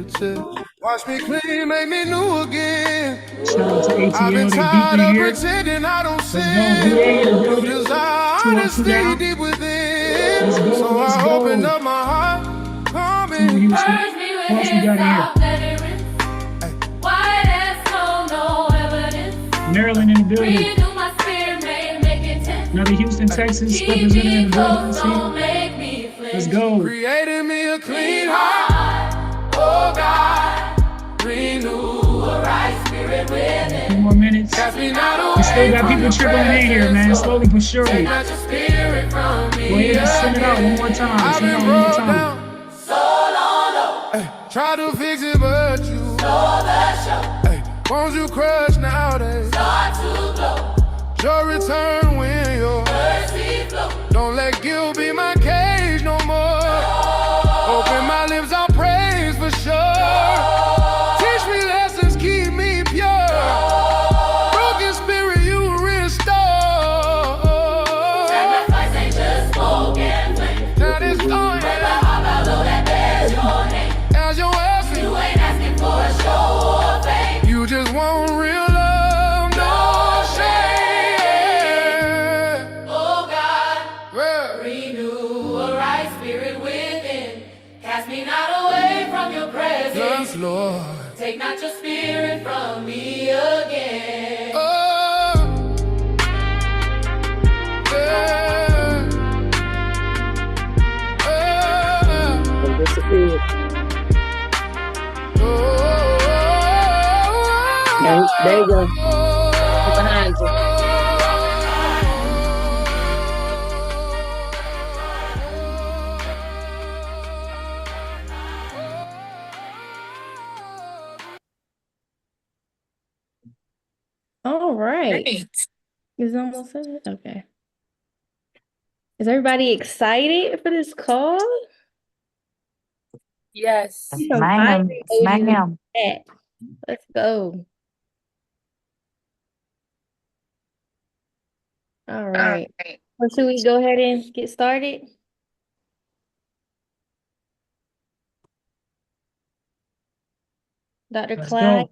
fingertips. Watch me clean, make me new again. Shout out to ATL, I've been they tired beat me of here. pretending I don't Let's go. sin. VA in the building. Desire 202 honesty down. deep within. Let's go. So Let's I go. opened up my heart. Come Team in. Houston. Who else we got here? Maryland in the building. Another Houston, Texas representative in the building. Let's go. Created me a clean heart. Oh God, renew a right spirit within. 2 more minutes. We still got people trickling in here, man. Slowly but surely. Go ahead and send it out one more time. Send it out one more time. So long, hey, try to fix it, but you stole the show. Hey, won't you crush nowadays? Start to glow. Your return when your mercy flow. Don't let guilt be my cage no more. No. Open my lips, I'll praise for sure. No. Teach me lessons, keep me pure. No. Broken spirit, you restore. Sacrifice ain't just spoken plain. That is gone. Break my heart, although that bears your name. As your essence, you ain't asking for a show or fame. You just want real love, no shame. Renew a right spirit within. Cast me not away from your presence. Yes, Lord. Take not your spirit from me again. Oh, yeah. There you go. Behind you. All right. Is it almost set? Okay. Is everybody excited for this call? Yes. Ma'am. Let's go. All right. Well, should we go ahead and get started? Dr. Let's Clyde? go.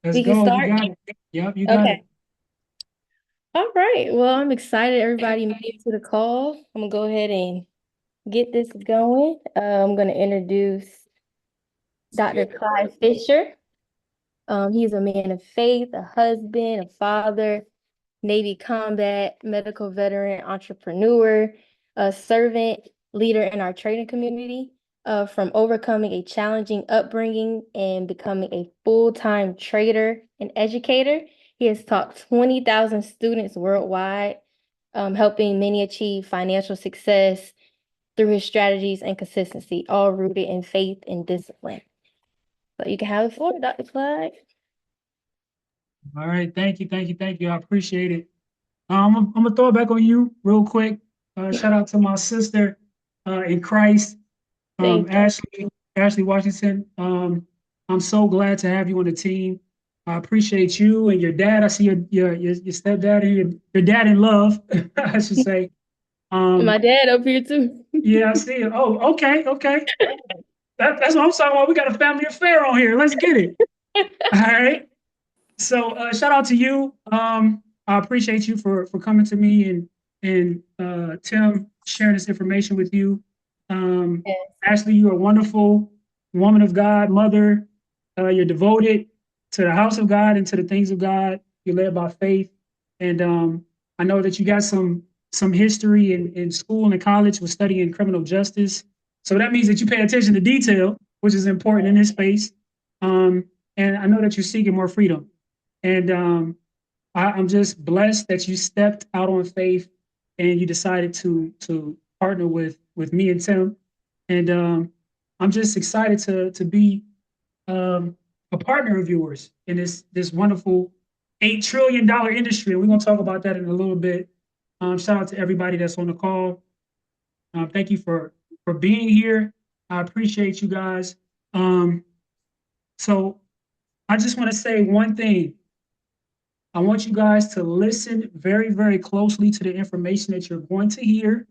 Let's We can go. start? You got it. Yep, you got it. All right. Well, I'm excited everybody made it to the call. I'm going to go ahead and get this going. I'm going to introduce Dr. Clyde Fisher. He's a man of faith, a husband, a father, Navy combat, medical veteran, entrepreneur, a servant, leader in our trading community. From overcoming a challenging upbringing and becoming a full-time trader and educator, he has taught 20,000 students worldwide, helping many achieve financial success through his strategies and consistency, all rooted in faith and discipline. So you can have the floor, Dr. Clyde. All right. Thank you. Thank you. Thank you. I appreciate it. I'm going to throw it back on you real quick. Shout out to my sister in Christ, Ashley Washington. I'm so glad to have you on the team. I appreciate you and your dad. I see your stepdad and your dad in love, I should say. My dad up here too. Yeah, I see it. Oh, okay. That's what I'm talking about. We got a family affair on here. Let's get it. All right. So shout out to you. I appreciate you for coming to me and Tim sharing this information with you. Yes. Ashley, you're a wonderful woman of God, mother. You're devoted to the house of God and to the things of God. You're led by faith. And I know that you got some history in school and college with studying criminal justice. So that means that you pay attention to detail, which is important in this space. And I know that you're seeking more freedom. And I'm just blessed that you stepped out on faith and you decided to partner with me and Tim. And I'm just excited to be a partner of yours in this wonderful $8 trillion industry. And we're going to talk about that in a little bit. Shout out to everybody that's on the call. Thank you for being here. I appreciate you guys. So I just want to say one thing. I want you guys to listen very, very closely to the information that you're going to hear,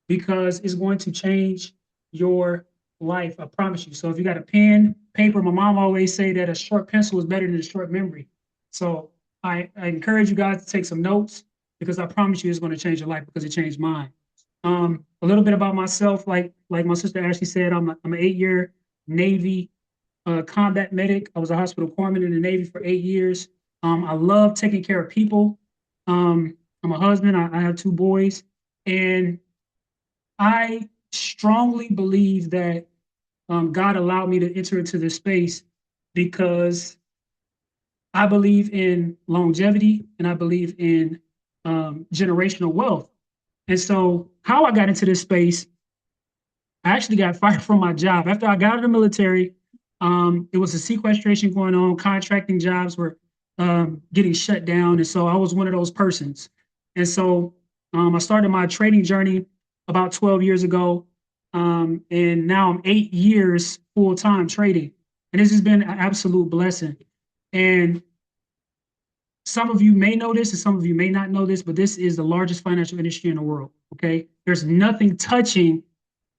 because it's going to change your life. I promise you. So if you got a pen, paper. My mom always say that a short pencil is better than a short memory. So I encourage you guys to take some notes because I promise you it's going to change your life because it changed mine. A little bit about myself, like my sister Ashley said, I'm an 8-year Navy combat medic. I was a hospital corpsman in the Navy for 8 years. I love taking care of people. I'm a husband. I have 2 boys, and I strongly believe that God allowed me to enter into this space because I believe in longevity and I believe in generational wealth. And so, how I got into this space, I actually got fired from my job after I got out of the military. It was a sequestration going on. Contracting jobs were getting shut down, and so I was one of those persons. And so I started my trading journey about 12 years ago, and now I'm 8 years full time trading, and this has been an absolute blessing. And some of you may know this, and some of you may not know this, but this is the largest financial industry in the world. Okay, there's nothing touching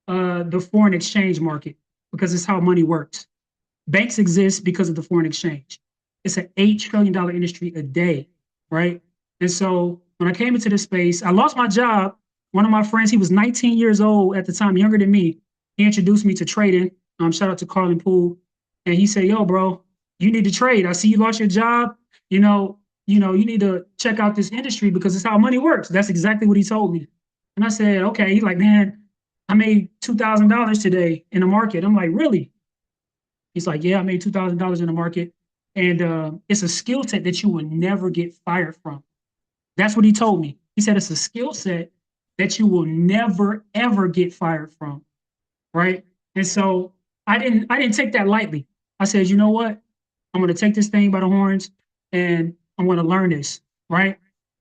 the foreign exchange market because it's how money works. Banks exist because of the foreign exchange. It's an $8 trillion industry a day, right? And so when I came into this space, I lost my job. One of my friends, he was 19 years old at the time, younger than me. He introduced me to trading. Shout out to Carlin Poole. And he said, yo, bro, you need to trade. I see you lost your job. You need to check out this industry because it's how money works. That's exactly what he told me. And I said, okay. He's like, man, I made $2,000 today in the market. I'm like, really? He's like, yeah, I made $2,000 in the market. And it's a skill set that you will never get fired from. That's what he told me. He said it's a skill set that you will never, ever get fired from. Right. And so I didn't take that lightly. I said, you know what? I'm going to take this thing by the horns and I'm going to learn this. Right.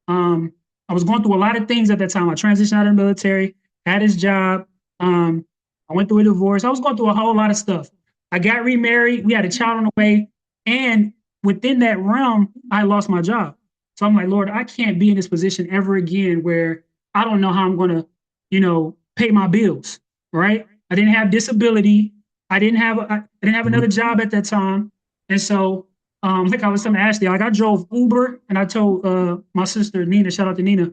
I was going through a lot of things at that time. I transitioned out of the military, had his job. I went through a divorce. I was going through a whole lot of stuff. I got remarried. We had a child on the way. And within that realm, I lost my job. So I'm like, Lord, I can't be in this position ever again where I don't know how I'm going to, pay my bills. Right. I didn't have disability. I didn't have another job at that time. And so, like I was telling Ashley, like I drove Uber and I told my sister Nina, shout out to Nina.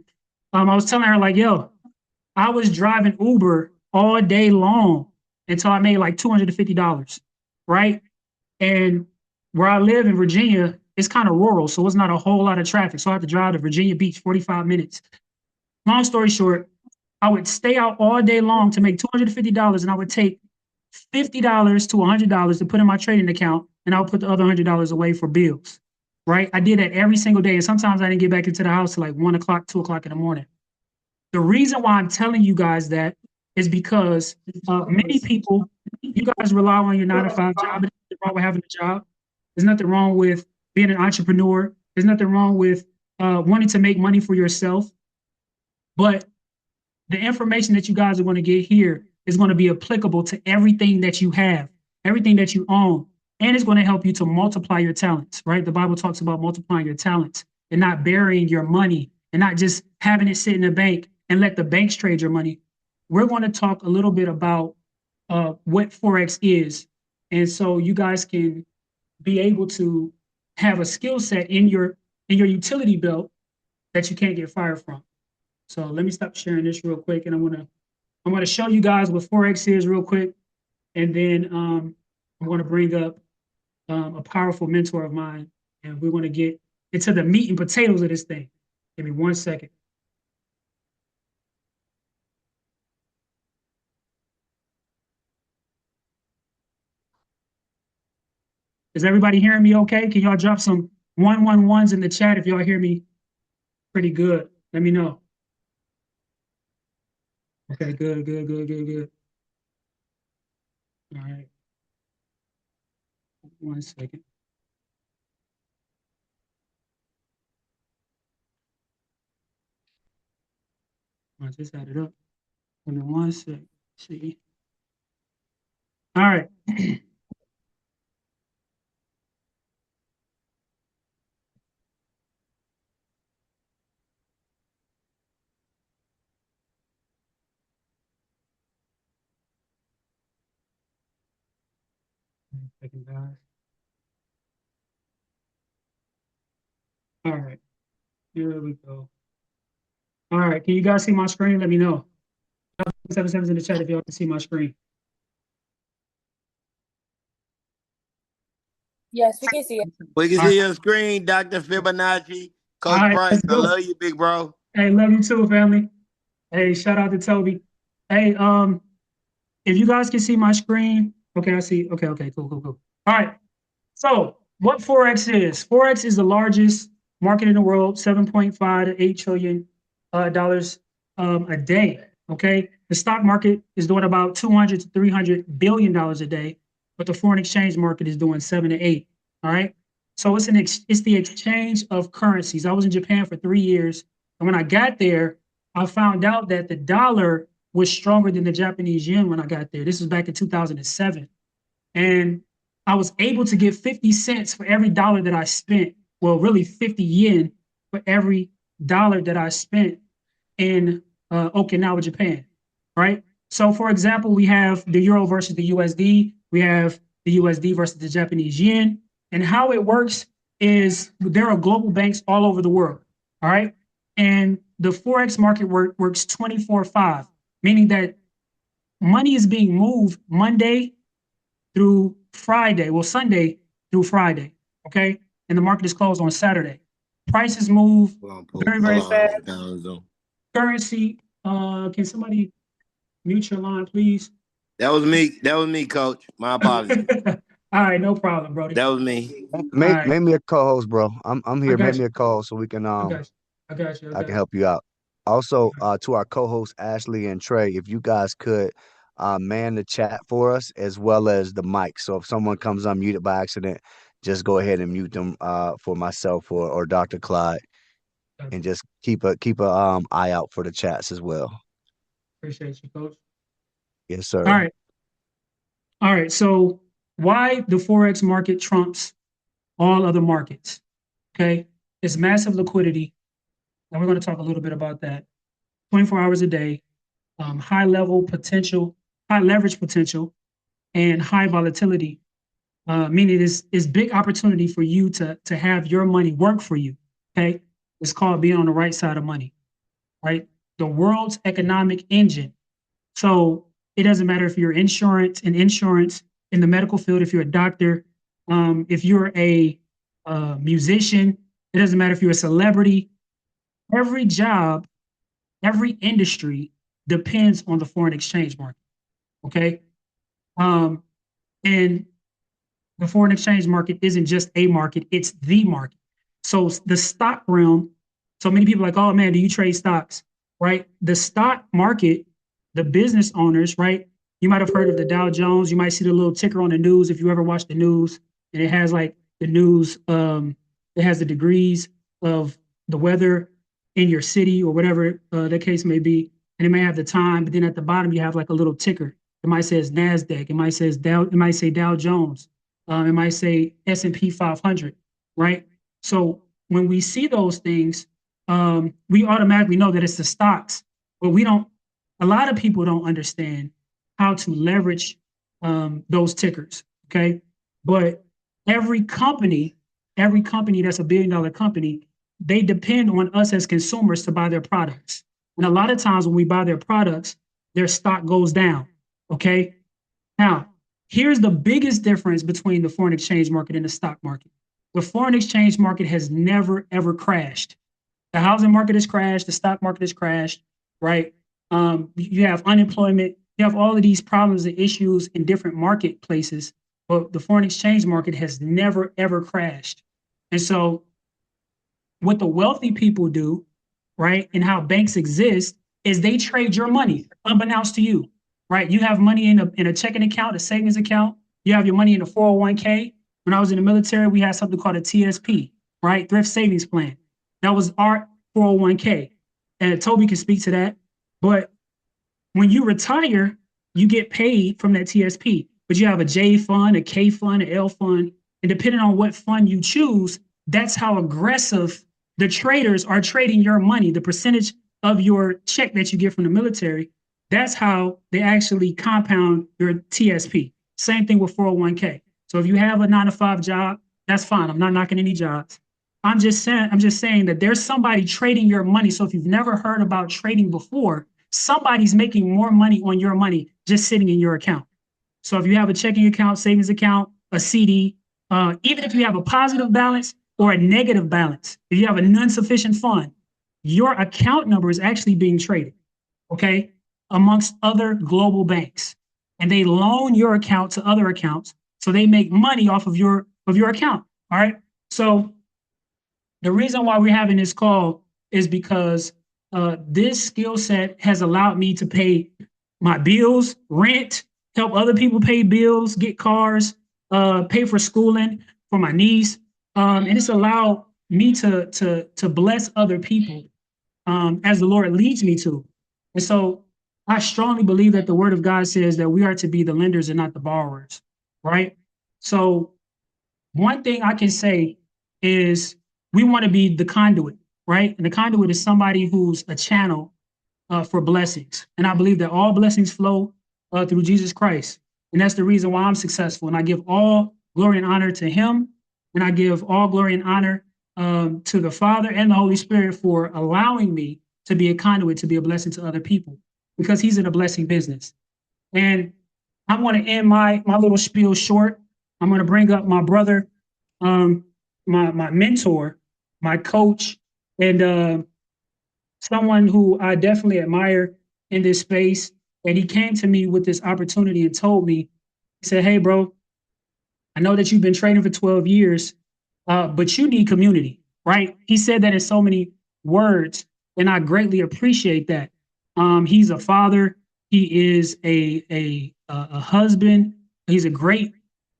I was telling her like, yo, I was driving Uber all day long until I made like $250, right? And where I live in Virginia, it's kind of rural, so it's not a whole lot of traffic. So I had to drive to Virginia Beach, 45 minutes. Long story short, I would stay out all day long to make $250, and I would take $50 to $100 to put in my trading account, and I would put the other $100 away for bills, right? I did that every single day, and sometimes I didn't get back into the house till like 1 o'clock, 2 o'clock in the morning. The reason why I'm telling you guys that is because many people, you guys rely on your 9 to 5 job. There's nothing wrong with having a job. There's nothing wrong with being an entrepreneur. There's nothing wrong with wanting to make money for yourself. But the information that you guys are going to get here is going to be applicable to everything that you have, everything that you own, and it's going to help you to multiply your talents, right? The Bible talks about multiplying your talents and not burying your money and not just having it sit in the bank and let the banks trade your money. We're going to talk a little bit about what Forex is. And so you guys can be able to have a skill set in your utility belt that you can't get fired from. So let me stop sharing this real quick, and I'm gonna show you guys what Forex is real quick, and then I'm gonna bring up a powerful mentor of mine, and we're gonna get into the meat and potatoes of this thing. Give me 1 second. Is everybody hearing me okay? Can y'all drop some 111s in the chat if y'all hear me pretty good? Let me know. Okay, good, good, good, good, good. All right. 1 second. I just had it up. Give me 1 second. See. All right. Second, guys. All right, here we go. All right, can you guys see my screen? Let me know. 77's in the chat if y'all can see my screen. Yes, we can see it. We can All see right. your screen, Dr. Fibonacci. All Coach right, Price, let's I go. love you, big bro. Hey, love you too, family. Hey, shout out to Toby. Hey, if you guys can see my screen, okay, I see. Okay, cool. All right. So, what Forex is? Forex is the largest market in the world, 7.5 to 8 trillion dollars a day. Okay, the stock market is doing about 200 to 300 billion dollars a day, but the foreign exchange market is doing 7 to 8. All right. So it's the exchange of currencies. I was in Japan for 3 years, and when I got there, I found out that the dollar was stronger than the Japanese yen when I got there. This was back in 2007. And I was able to get 50 cents for every dollar that I spent. Well, really 50 yen for every dollar that I spent in Okinawa, Japan. Right. So, for example, we have the euro versus the USD. We have the USD versus the Japanese yen. And how it works is there are global banks all over the world. All right. And the Forex market works 24/5, meaning that money is being moved Monday through Friday, well, Sunday through Friday, okay? And the market is closed on Saturday. Prices move very fast. Currency, can somebody mute your line, please? That was me, Coach. My apologies. All right, no problem, Brody. That was me. Make me a co-host, bro. I'm here. Make you. me a co-host so we can I got you. I can help you out. Also, to our co-hosts Ashley and Trey, if you guys could man the chat for us as well as the mic. So if someone comes unmuted by accident, just go ahead and mute them for myself or Dr. Clyde, and just keep a eye out for the chats as well. Appreciate you, Coach. Yes, sir. All right. So why the Forex market trumps all other markets? Okay, it's massive liquidity, and we're going to talk a little bit about that. 24 hours a day, high level potential, high leverage potential, and high volatility. Meaning it's big opportunity for you to have your money work for you. Okay, it's called being on the right side of money, right? The world's economic engine. So it doesn't matter if you're insurance in the medical field, if you're a doctor, if you're a musician, it doesn't matter if you're a celebrity. Every job, every industry depends on the foreign exchange market. Okay, and the foreign exchange market isn't just a market; it's the market. So the stock realm. So many people are like, oh man, do you trade stocks? Right? The stock market, the business owners, right? You might have heard of the Dow Jones. You might see the little ticker on the news if you ever watch the news, and it has like the news. It has the degrees of the weather in your city or whatever the case may be, and it may have the time. But then at the bottom you have like a little ticker. It might say NASDAQ. It might say Dow. It might say Dow Jones. It might say S&P 500. Right. So when we see those things, we automatically know that it's the stocks, but we don't. A lot of people don't understand how to leverage those tickers. Okay, but every company that's $1 billion company, they depend on us as consumers to buy their products. And a lot of times when we buy their products, their stock goes down. Okay, now here's the biggest difference between the foreign exchange market and the stock market. The foreign exchange market has never ever crashed. The housing market has crashed. The stock market has crashed. Right. You have unemployment. You have all of these problems and issues in different marketplaces, but the foreign exchange market has never, ever crashed. And so what the wealthy people do, right, and how banks exist is they trade your money unbeknownst to you, right? You have money in a checking account, a savings account. You have your money in a 401k. When I was in the military, we had something called a TSP, right? Thrift Savings Plan. That was our 401k. And Toby can speak to that. But when you retire, you get paid from that TSP. But you have a J fund, a K fund, an L fund. And depending on what fund you choose, that's how aggressive the traders are trading your money, the percentage of your check that you get from the military. That's how they actually compound your TSP. Same thing with 401k. So if you have a 9 to 5 job, that's fine. I'm not knocking any jobs. I'm just saying that there's somebody trading your money. So if you've never heard about trading before, somebody's making more money on your money just sitting in your account. So if you have a checking account, savings account, a CD, even if you have a positive balance or a negative balance, if you have a non-sufficient fund, your account number is actually being traded, okay, amongst other global banks. And they loan your account to other accounts. So they make money off of your account. All right. So the reason why we're having this call is because this skill set has allowed me to pay my bills, rent, help other people pay bills, get cars, pay for schooling for my niece, and it's allowed me to bless other people as the Lord leads me to. And so I strongly believe that the Word of God says that we are to be the lenders and not the borrowers, right? So one thing I can say is we want to be the conduit, right? And the conduit is somebody who's a channel for blessings. And I believe that all blessings flow through Jesus Christ. And that's the reason why I'm successful. And I give all glory and honor to him. And I give all glory and honor to the Father and the Holy Spirit for allowing me to be a conduit, to be a blessing to other people, because he's in a blessing business. And I want to end my little spiel short. I'm going to bring up my brother, my mentor, my coach, and someone who I definitely admire in this space. And he came to me with this opportunity and told me, he said, "Hey, bro, I know that you've been training for 12 years, but you need community," right? He said that in so many words, and I greatly appreciate that. He's a father. He is a husband. He's a great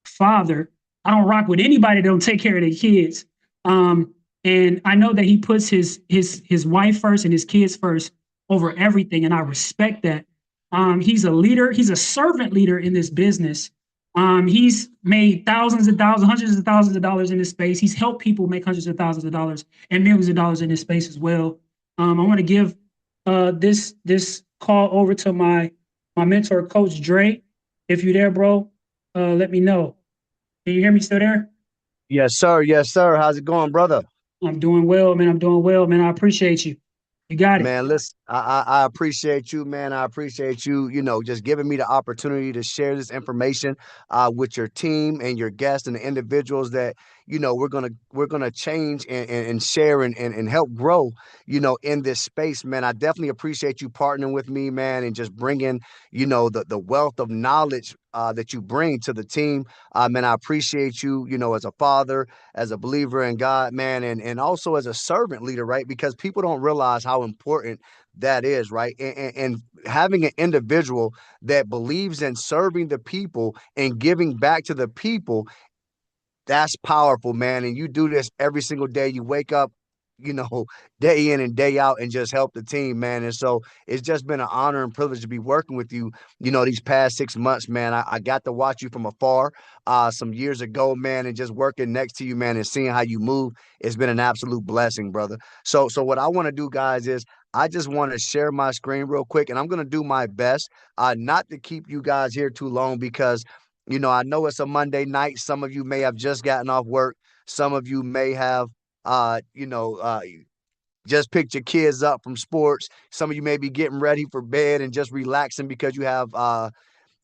father. I don't rock with anybody that don't take care of their kids. And I know that he puts his wife first and his kids first over everything, and I respect that. He's a leader. He's a servant leader in this business. He's made thousands and thousands, hundreds of thousands of dollars in this space. He's helped people make hundreds of thousands of dollars and millions of dollars in this space as well. I want to give this call over to my mentor, Coach Dre. If you're there, bro, let me know. Can you hear me still there? Yes, sir. Yes, sir. How's it going, brother? I'm doing well, man. I'm doing well, man. I appreciate you. You got it. Man, listen, I appreciate you, man. I appreciate you, just giving me the opportunity to share this information with your team and your guests and the individuals that, we're gonna change and share and help grow, in this space, man. I definitely appreciate you partnering with me, man, and just bringing, the wealth of knowledge that you bring to the team. Man, I appreciate you, as a father, as a believer in God, man, and also as a servant leader, right? Because people don't realize how important that is, right? And having an individual that believes in serving the people and giving back to the people, that's powerful, man. And you do this every single day. You wake up, you know, day in and day out and just help the team, man. And so it's just been an honor and privilege to be working with you, these past 6 months, man. I got to watch you from afar some years ago, man, and just working next to you, man, and seeing how you move. It's been an absolute blessing, brother. So what I want to do, guys, is I just want to share my screen real quick, and I'm going to do my best not to keep you guys here too long because I know it's a Monday night. Some of you may have just gotten off work. Some of you may have, just picked your kids up from sports. Some of you may be getting ready for bed and just relaxing because you have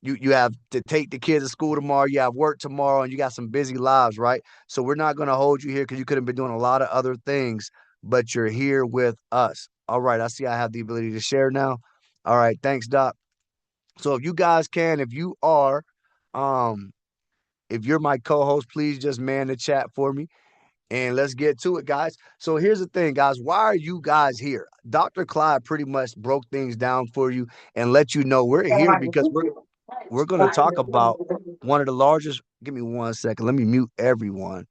you have to take the kids to school tomorrow. You have work tomorrow, and you got some busy lives, right? So we're not going to hold you here because you could have been doing a lot of other things, but you're here with us. All right, I see I have the ability to share now. All right, thanks, Doc. So if you guys can, um, if you're my co-host, please just man the chat for me. And let's get to it, guys. So here's the thing, guys. Why are you guys here? Dr. Clyde pretty much broke things down for you and let you know we're here because we're going to talk about one of the largest. Give me 1 second. Let me mute everyone.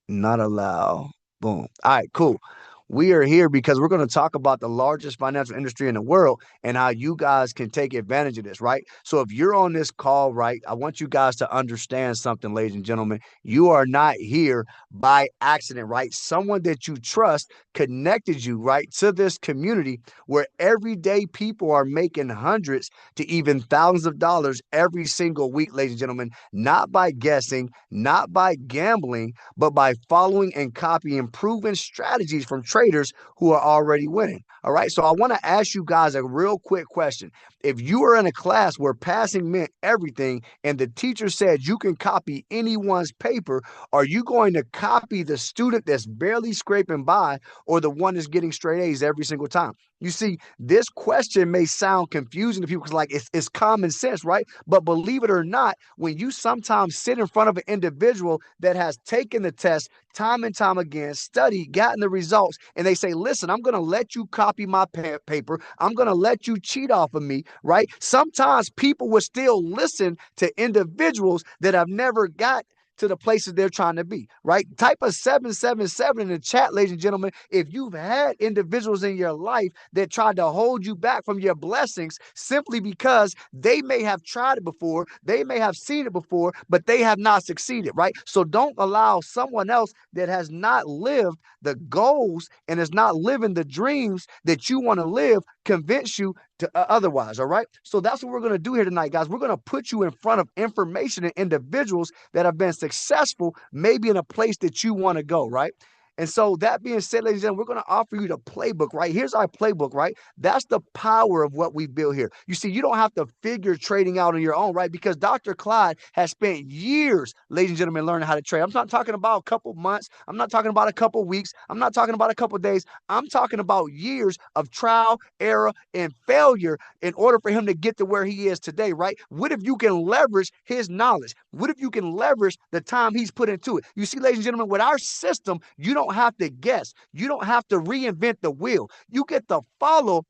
Not allow. Boom. All right, cool. We are here because we're going to talk about the largest financial industry in the world and how you guys can take advantage of this, right? So if you're on this call, right, I want you guys to understand something, ladies and gentlemen. You are not here by accident, right? Someone that you trust connected you, right, to this community where everyday people are making hundreds to even thousands of dollars every single week, ladies and gentlemen, not by guessing, not by gambling, but by following and copying proven strategies from traders who are already winning. All right. So I want to ask you guys a real quick question. If you are in a class where passing meant everything and the teacher said you can copy anyone's paper, are you going to copy the student that's barely scraping by or the one that's getting straight A's every single time? You see, this question may sound confusing to people because, like, it's common sense, right? But believe it or not, when you sometimes sit in front of an individual that has taken the test time and time again, studied, gotten the results, and they say, listen, I'm going to let you copy my paper. I'm going to let you cheat off of me, right? Sometimes people will still listen to individuals that have never got to the places they're trying to be, right? Type a 777 in the chat, ladies and gentlemen, if you've had individuals in your life that tried to hold you back from your blessings simply because they may have tried it before, they may have seen it before, but they have not succeeded, right? So don't allow someone else that has not lived the goals and is not living the dreams that you want to live convince you to otherwise. All right. So that's what we're going to do here tonight, guys. We're going to put you in front of information and individuals that have been successful, maybe in a place that you want to go. Right. And so that being said, ladies and gentlemen, we're going to offer you the playbook, right? Here's our playbook, right? That's the power of what we built here. You see, you don't have to figure trading out on your own, right? Because Dr. Clyde has spent years, ladies and gentlemen, learning how to trade. I'm not talking about a couple months. I'm not talking about a couple weeks. I'm not talking about a couple days. I'm talking about years of trial, error, and failure in order for him to get to where he is today, right? What if you can leverage his knowledge? What if you can leverage the time he's put into it? You see, ladies and gentlemen, with our system, you don't have to guess. You don't have to reinvent the wheel. You get to follow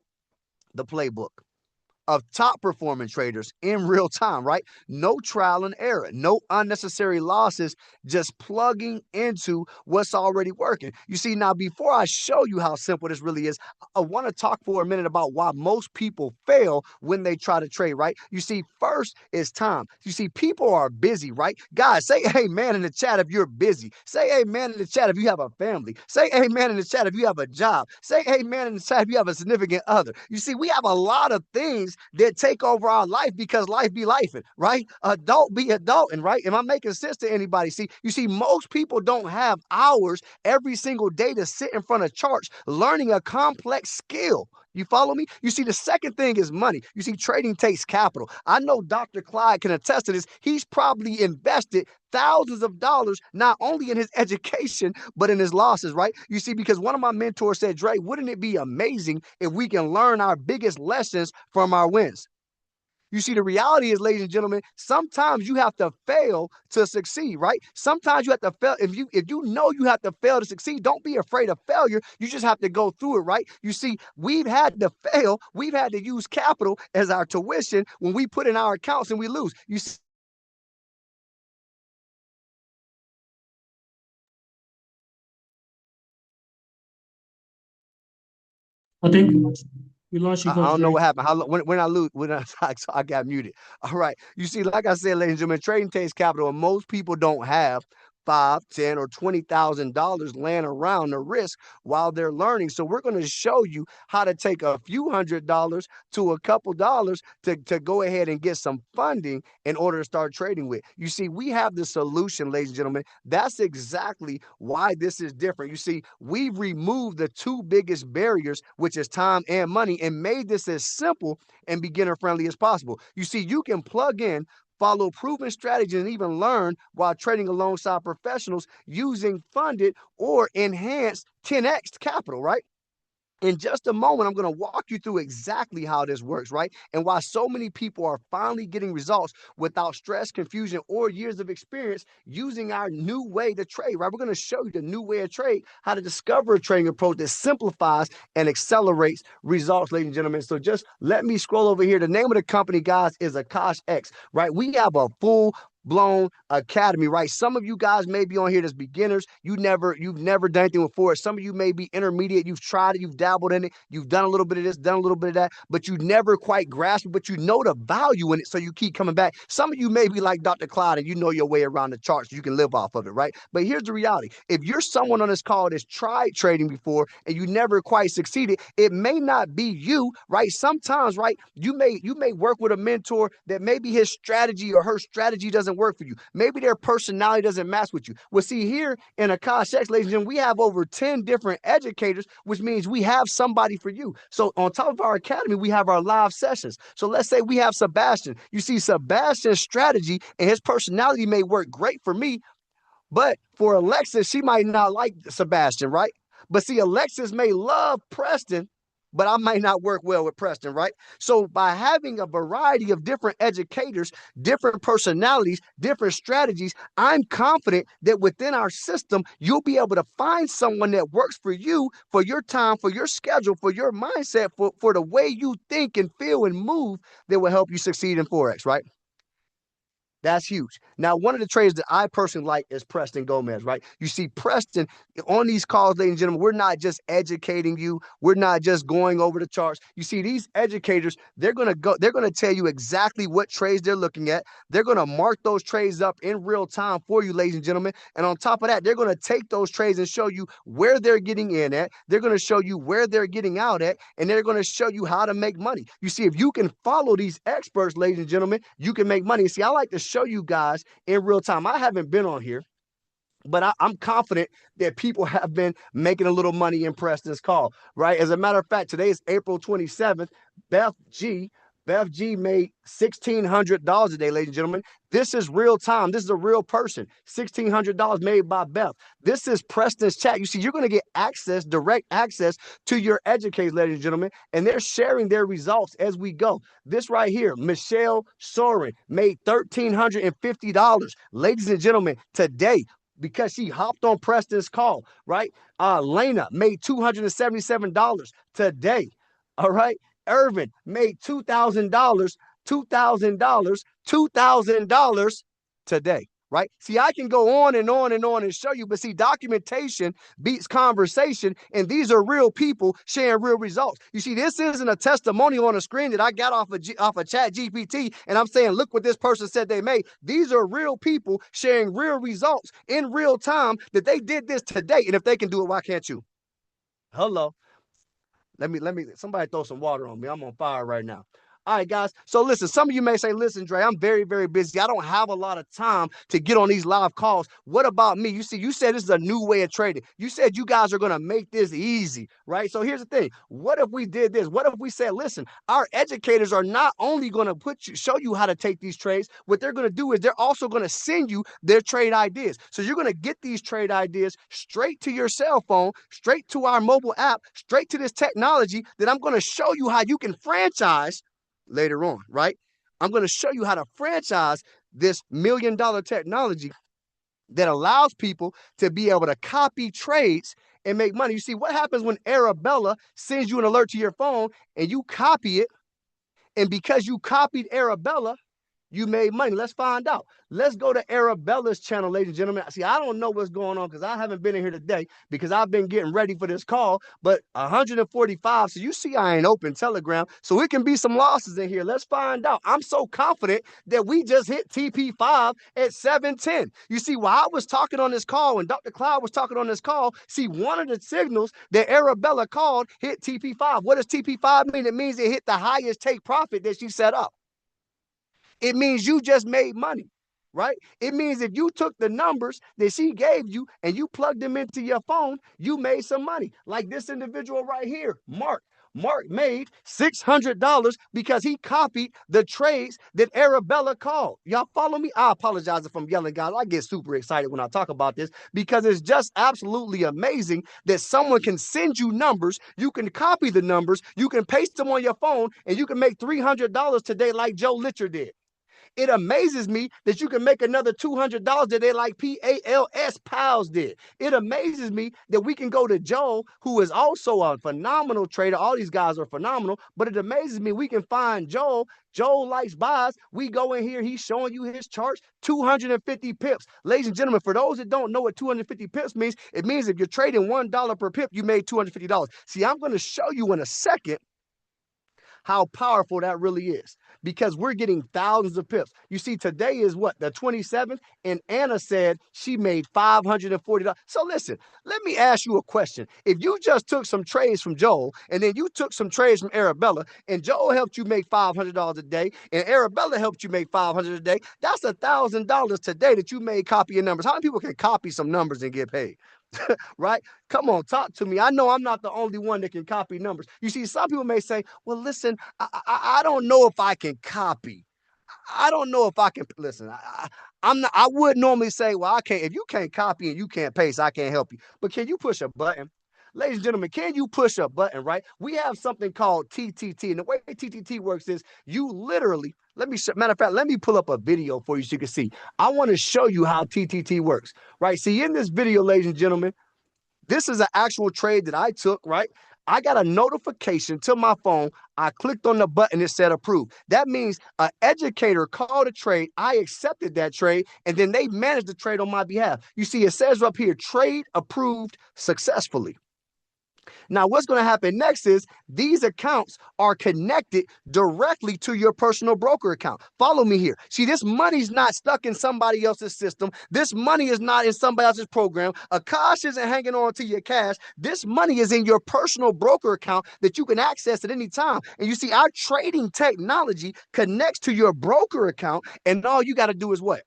the playbook of top performing traders in real time, right? No trial and error, no unnecessary losses, just plugging into what's already working. You see, now before I show you how simple this really is, I want to talk for a minute about why most people fail when they try to trade, right? You see, first is time. You see, people are busy, right? Guys, say amen in the chat if you're busy. Say amen in the chat if you have a family. Say amen in the chat if you have a job. Say amen in the chat if you have a significant other. You see, we have a lot of things that take over our life because life be lifing, right? Adult be adulting, right? Am I making sense to anybody? See, you see, most people don't have hours every single day to sit in front of charts learning a complex skill. You follow me? You see, the second thing is money. You see, trading takes capital. I know Dr. Clyde can attest to this. He's probably invested thousands of dollars, not only in his education, but in his losses, right? You see, because one of my mentors said, Dre, wouldn't it be amazing if we can learn our biggest lessons from our wins? You see, the reality is, ladies and gentlemen, sometimes you have to fail to succeed, right? Sometimes you have to fail. If you know you have to fail to succeed, don't be afraid of failure. You just have to go through it, right? You see, we've had to fail. We've had to use capital as our tuition when we put in our accounts and we lose. You see, I think we lost you, I Coach don't know Dre. what happened. How when I lose when I got muted. All right. You see, like I said, ladies and gentlemen, trading takes capital, and most people don't have 5, 10, or $20,000 laying around to risk while they're learning. So we're going to show you how to take a few $100s to a couple dollars to go ahead and get some funding in order to start trading with. You see, we have the solution, ladies and gentlemen. That's exactly why this is different. You see, we've removed the two biggest barriers, which is time and money, and made this as simple and beginner friendly as possible. You see, you can plug in, follow proven strategies, and even learn while trading alongside professionals using funded or enhanced 10x capital, right? In just a moment, I'm going to walk you through exactly how this works, right? And why so many people are finally getting results without stress, confusion, or years of experience using our new way to trade, right? We're going to show you the new way of trade, how to discover a trading approach that simplifies and accelerates results, ladies and gentlemen. So just let me scroll over here. The name of the company, guys, is AkashX, right? We have a full blown academy, right? Some of you guys may be on here as beginners. You've never done anything before. Some of you may be intermediate. You've tried it, you've dabbled in it, you've done a little bit of this, done a little bit of that, but you never quite grasp it, but you know the value in it, so you keep coming back. Some of you may be like Dr. Clyde and you know your way around the charts. You can live off of it, right? But here's the reality. If you're someone on this call that's tried trading before and you never quite succeeded, it may not be you, right? Sometimes, right, you may work with a mentor that maybe his strategy or her strategy doesn't work for you. Maybe their personality doesn't match with you. Well, see, here in AkashX, ladies and gentlemen, we have over 10 different educators, which means we have somebody for you. So on top of our academy, we have our live sessions. So let's say we have Sebastian. You see, Sebastian's strategy and his personality may work great for me, but for Alexis, she might not like Sebastian, right? But see, Alexis may love Preston, but I might not work well with Preston, right? So by having a variety of different educators, different personalities, different strategies, I'm confident that within our system, you'll be able to find someone that works for you, for your time, for your schedule, for your mindset, for the way you think and feel and move that will help you succeed in Forex, right? That's huge. Now, one of the trades that I personally like is Preston Gomez, right? You see, Preston, on these calls, ladies and gentlemen, we're not just educating you. We're not just going over the charts. You see, these educators, they're going to tell you exactly what trades they're looking at. They're going to mark those trades up in real time for you, ladies and gentlemen. And on top of that, they're going to take those trades and show you where they're getting in at. They're going to show you where they're getting out at, and they're going to show you how to make money. You see, if you can follow these experts, ladies and gentlemen, you can make money. See, I like to show you guys in real time. I haven't been on here, but I'm confident that people have been making a little money in Preston's call, right? As a matter of fact, today is April 27th. Beth G made $1,600 a day, ladies and gentlemen. This is real time. This is a real person. $1,600 made by Beth. This is Preston's chat. You see, you're going to get access, direct access to your educators, ladies and gentlemen, and they're sharing their results as we go. This right here, Michelle Soren made $1,350, ladies and gentlemen, today, because she hopped on Preston's call, right? Lena made $277 today, all right? Irvin made $2,000, $2,000 today, right? See, I can go on and on and on and show you, but see, documentation beats conversation, and these are real people sharing real results. You see, this isn't a testimonial on a screen that I got off of Chat GPT, and I'm saying, look what this person said they made. These are real people sharing real results in real time that they did this today, and if they can do it, why can't you? Hello. Let me, somebody throw some water on me. I'm on fire right now. All right, guys. So listen, some of you may say, listen, Dre, I'm very, very busy. I don't have a lot of time to get on these live calls. What about me? You see, you said this is a new way of trading. You said you guys are going to make this easy, right? So here's the thing. What if we did this? What if we said, listen, our educators are not only going to show you how to take these trades, what they're going to do is they're also going to send you their trade ideas. So you're going to get these trade ideas straight to your cell phone, straight to our mobile app, straight to this technology that I'm going to show you how you can franchise later on, right? I'm going to show you how to franchise this $1 million technology that allows people to be able to copy trades and make money. You see, what happens when Arabella sends you an alert to your phone and you copy it, and because you copied Arabella, you made money. Let's find out. Let's go to Arabella's channel, ladies and gentlemen. See, I don't know what's going on because I haven't been in here today because I've been getting ready for this call, but 145. So you see I ain't open Telegram. So it can be some losses in here. Let's find out. I'm so confident that we just hit TP5 at 710. You see, while I was talking on this call and Dr. Cloud was talking on this call, see, one of the signals that Arabella called hit TP5. What does TP5 mean? It means it hit the highest take profit that she set up. It means you just made money, right? It means if you took the numbers that she gave you and you plugged them into your phone, you made some money. Like this individual right here, Mark. Mark made $600 because he copied the trades that Arabella called. Y'all follow me? I apologize if I'm yelling, guys. I get super excited when I talk about this because it's just absolutely amazing that someone can send you numbers. You can copy the numbers. You can paste them on your phone and you can make $300 today like Joe Litcher did. It amazes me that you can make another $200 that they like PALS pals did. It amazes me that we can go to Joel, who is also a phenomenal trader. All these guys are phenomenal, but it amazes me we can find Joel. Joel likes buys. We go in here, he's showing you his charts, 250 pips. Ladies and gentlemen, for those that don't know what 250 pips means, it means if you're trading $1 per pip, you made $250. See, I'm going to show you in a second how powerful that really is, because we're getting thousands of pips. You see, today is what, the 27th, and Anna said she made $540. So listen, let me ask you a question. If you just took some trades from Joel, and then you took some trades from Arabella, and Joel helped you make $500 a day, and Arabella helped you make $500 a day, that's $1,000 today that you made copying numbers. How many people can copy some numbers and get paid? Right? Come on, talk to me. I know I'm not the only one that can copy numbers. You see, some people may say, well, listen, I don't know if I can copy. I don't know if I can listen. I would normally say, well, I can't. If you can't copy and you can't paste, I can't help you. But can you push a button? Ladies and gentlemen, can you push a button, right? We have something called TTT. And the way TTT works is you literally, matter of fact, let me pull up a video for you so you can see. I want to show you how TTT works, right? See, in this video, ladies and gentlemen, this is an actual trade that I took, right? I got a notification to my phone. I clicked on the button, it said approve. That means an educator called a trade. I accepted that trade, and then they managed the trade on my behalf. You see, it says up here, trade approved successfully. Now, what's going to happen next is these accounts are connected directly to your personal broker account. Follow me here. See, this money's not stuck in somebody else's system. This money is not in somebody else's program. Akash isn't hanging on to your cash. This money is in your personal broker account that you can access at any time. And you see, our trading technology connects to your broker account, and all you got to do is what?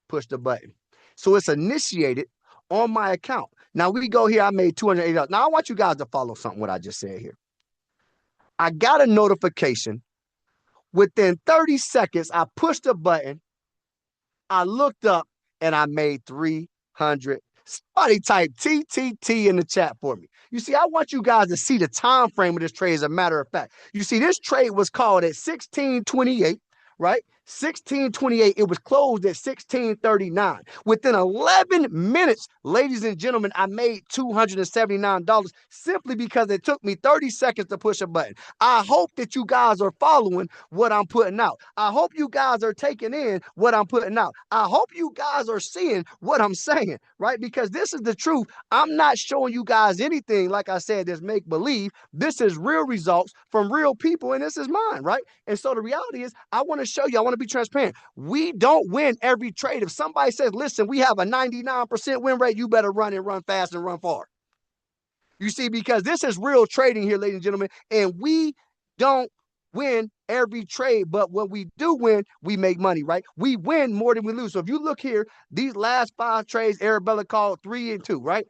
Push the button. So it's initiated on my account. Now we go here, I made $280. Now I want you guys to follow something what I just said here. I got a notification. Within 30 seconds, I pushed a button. I looked up and I made 300. Somebody type TTT in the chat for me. You see, I want you guys to see the time frame of this trade as a matter of fact. You see, this trade was called at 1628, right? 1628, it was closed at 1639. Within 11 minutes, ladies and gentlemen, I made $279 simply because it took me 30 seconds to push a button. I hope that you guys are following what I'm putting out. I hope you guys are taking in what I'm putting out. I hope you guys are seeing what I'm saying, right? Because this is the truth. I'm not showing you guys anything, like I said, that's make believe. This is real results from real people, and this is mine, right? And so the reality is, I want to show you, I want to be transparent. We don't win every trade. If somebody says, listen, we have a 99% win rate, you better run and run fast and run far. You see, because this is real trading here, ladies and gentlemen, and we don't win every trade, but when we do win, we make money, right? We win more than we lose. So if you look here, these last 5 trades, Arabella called 3 and 2, right?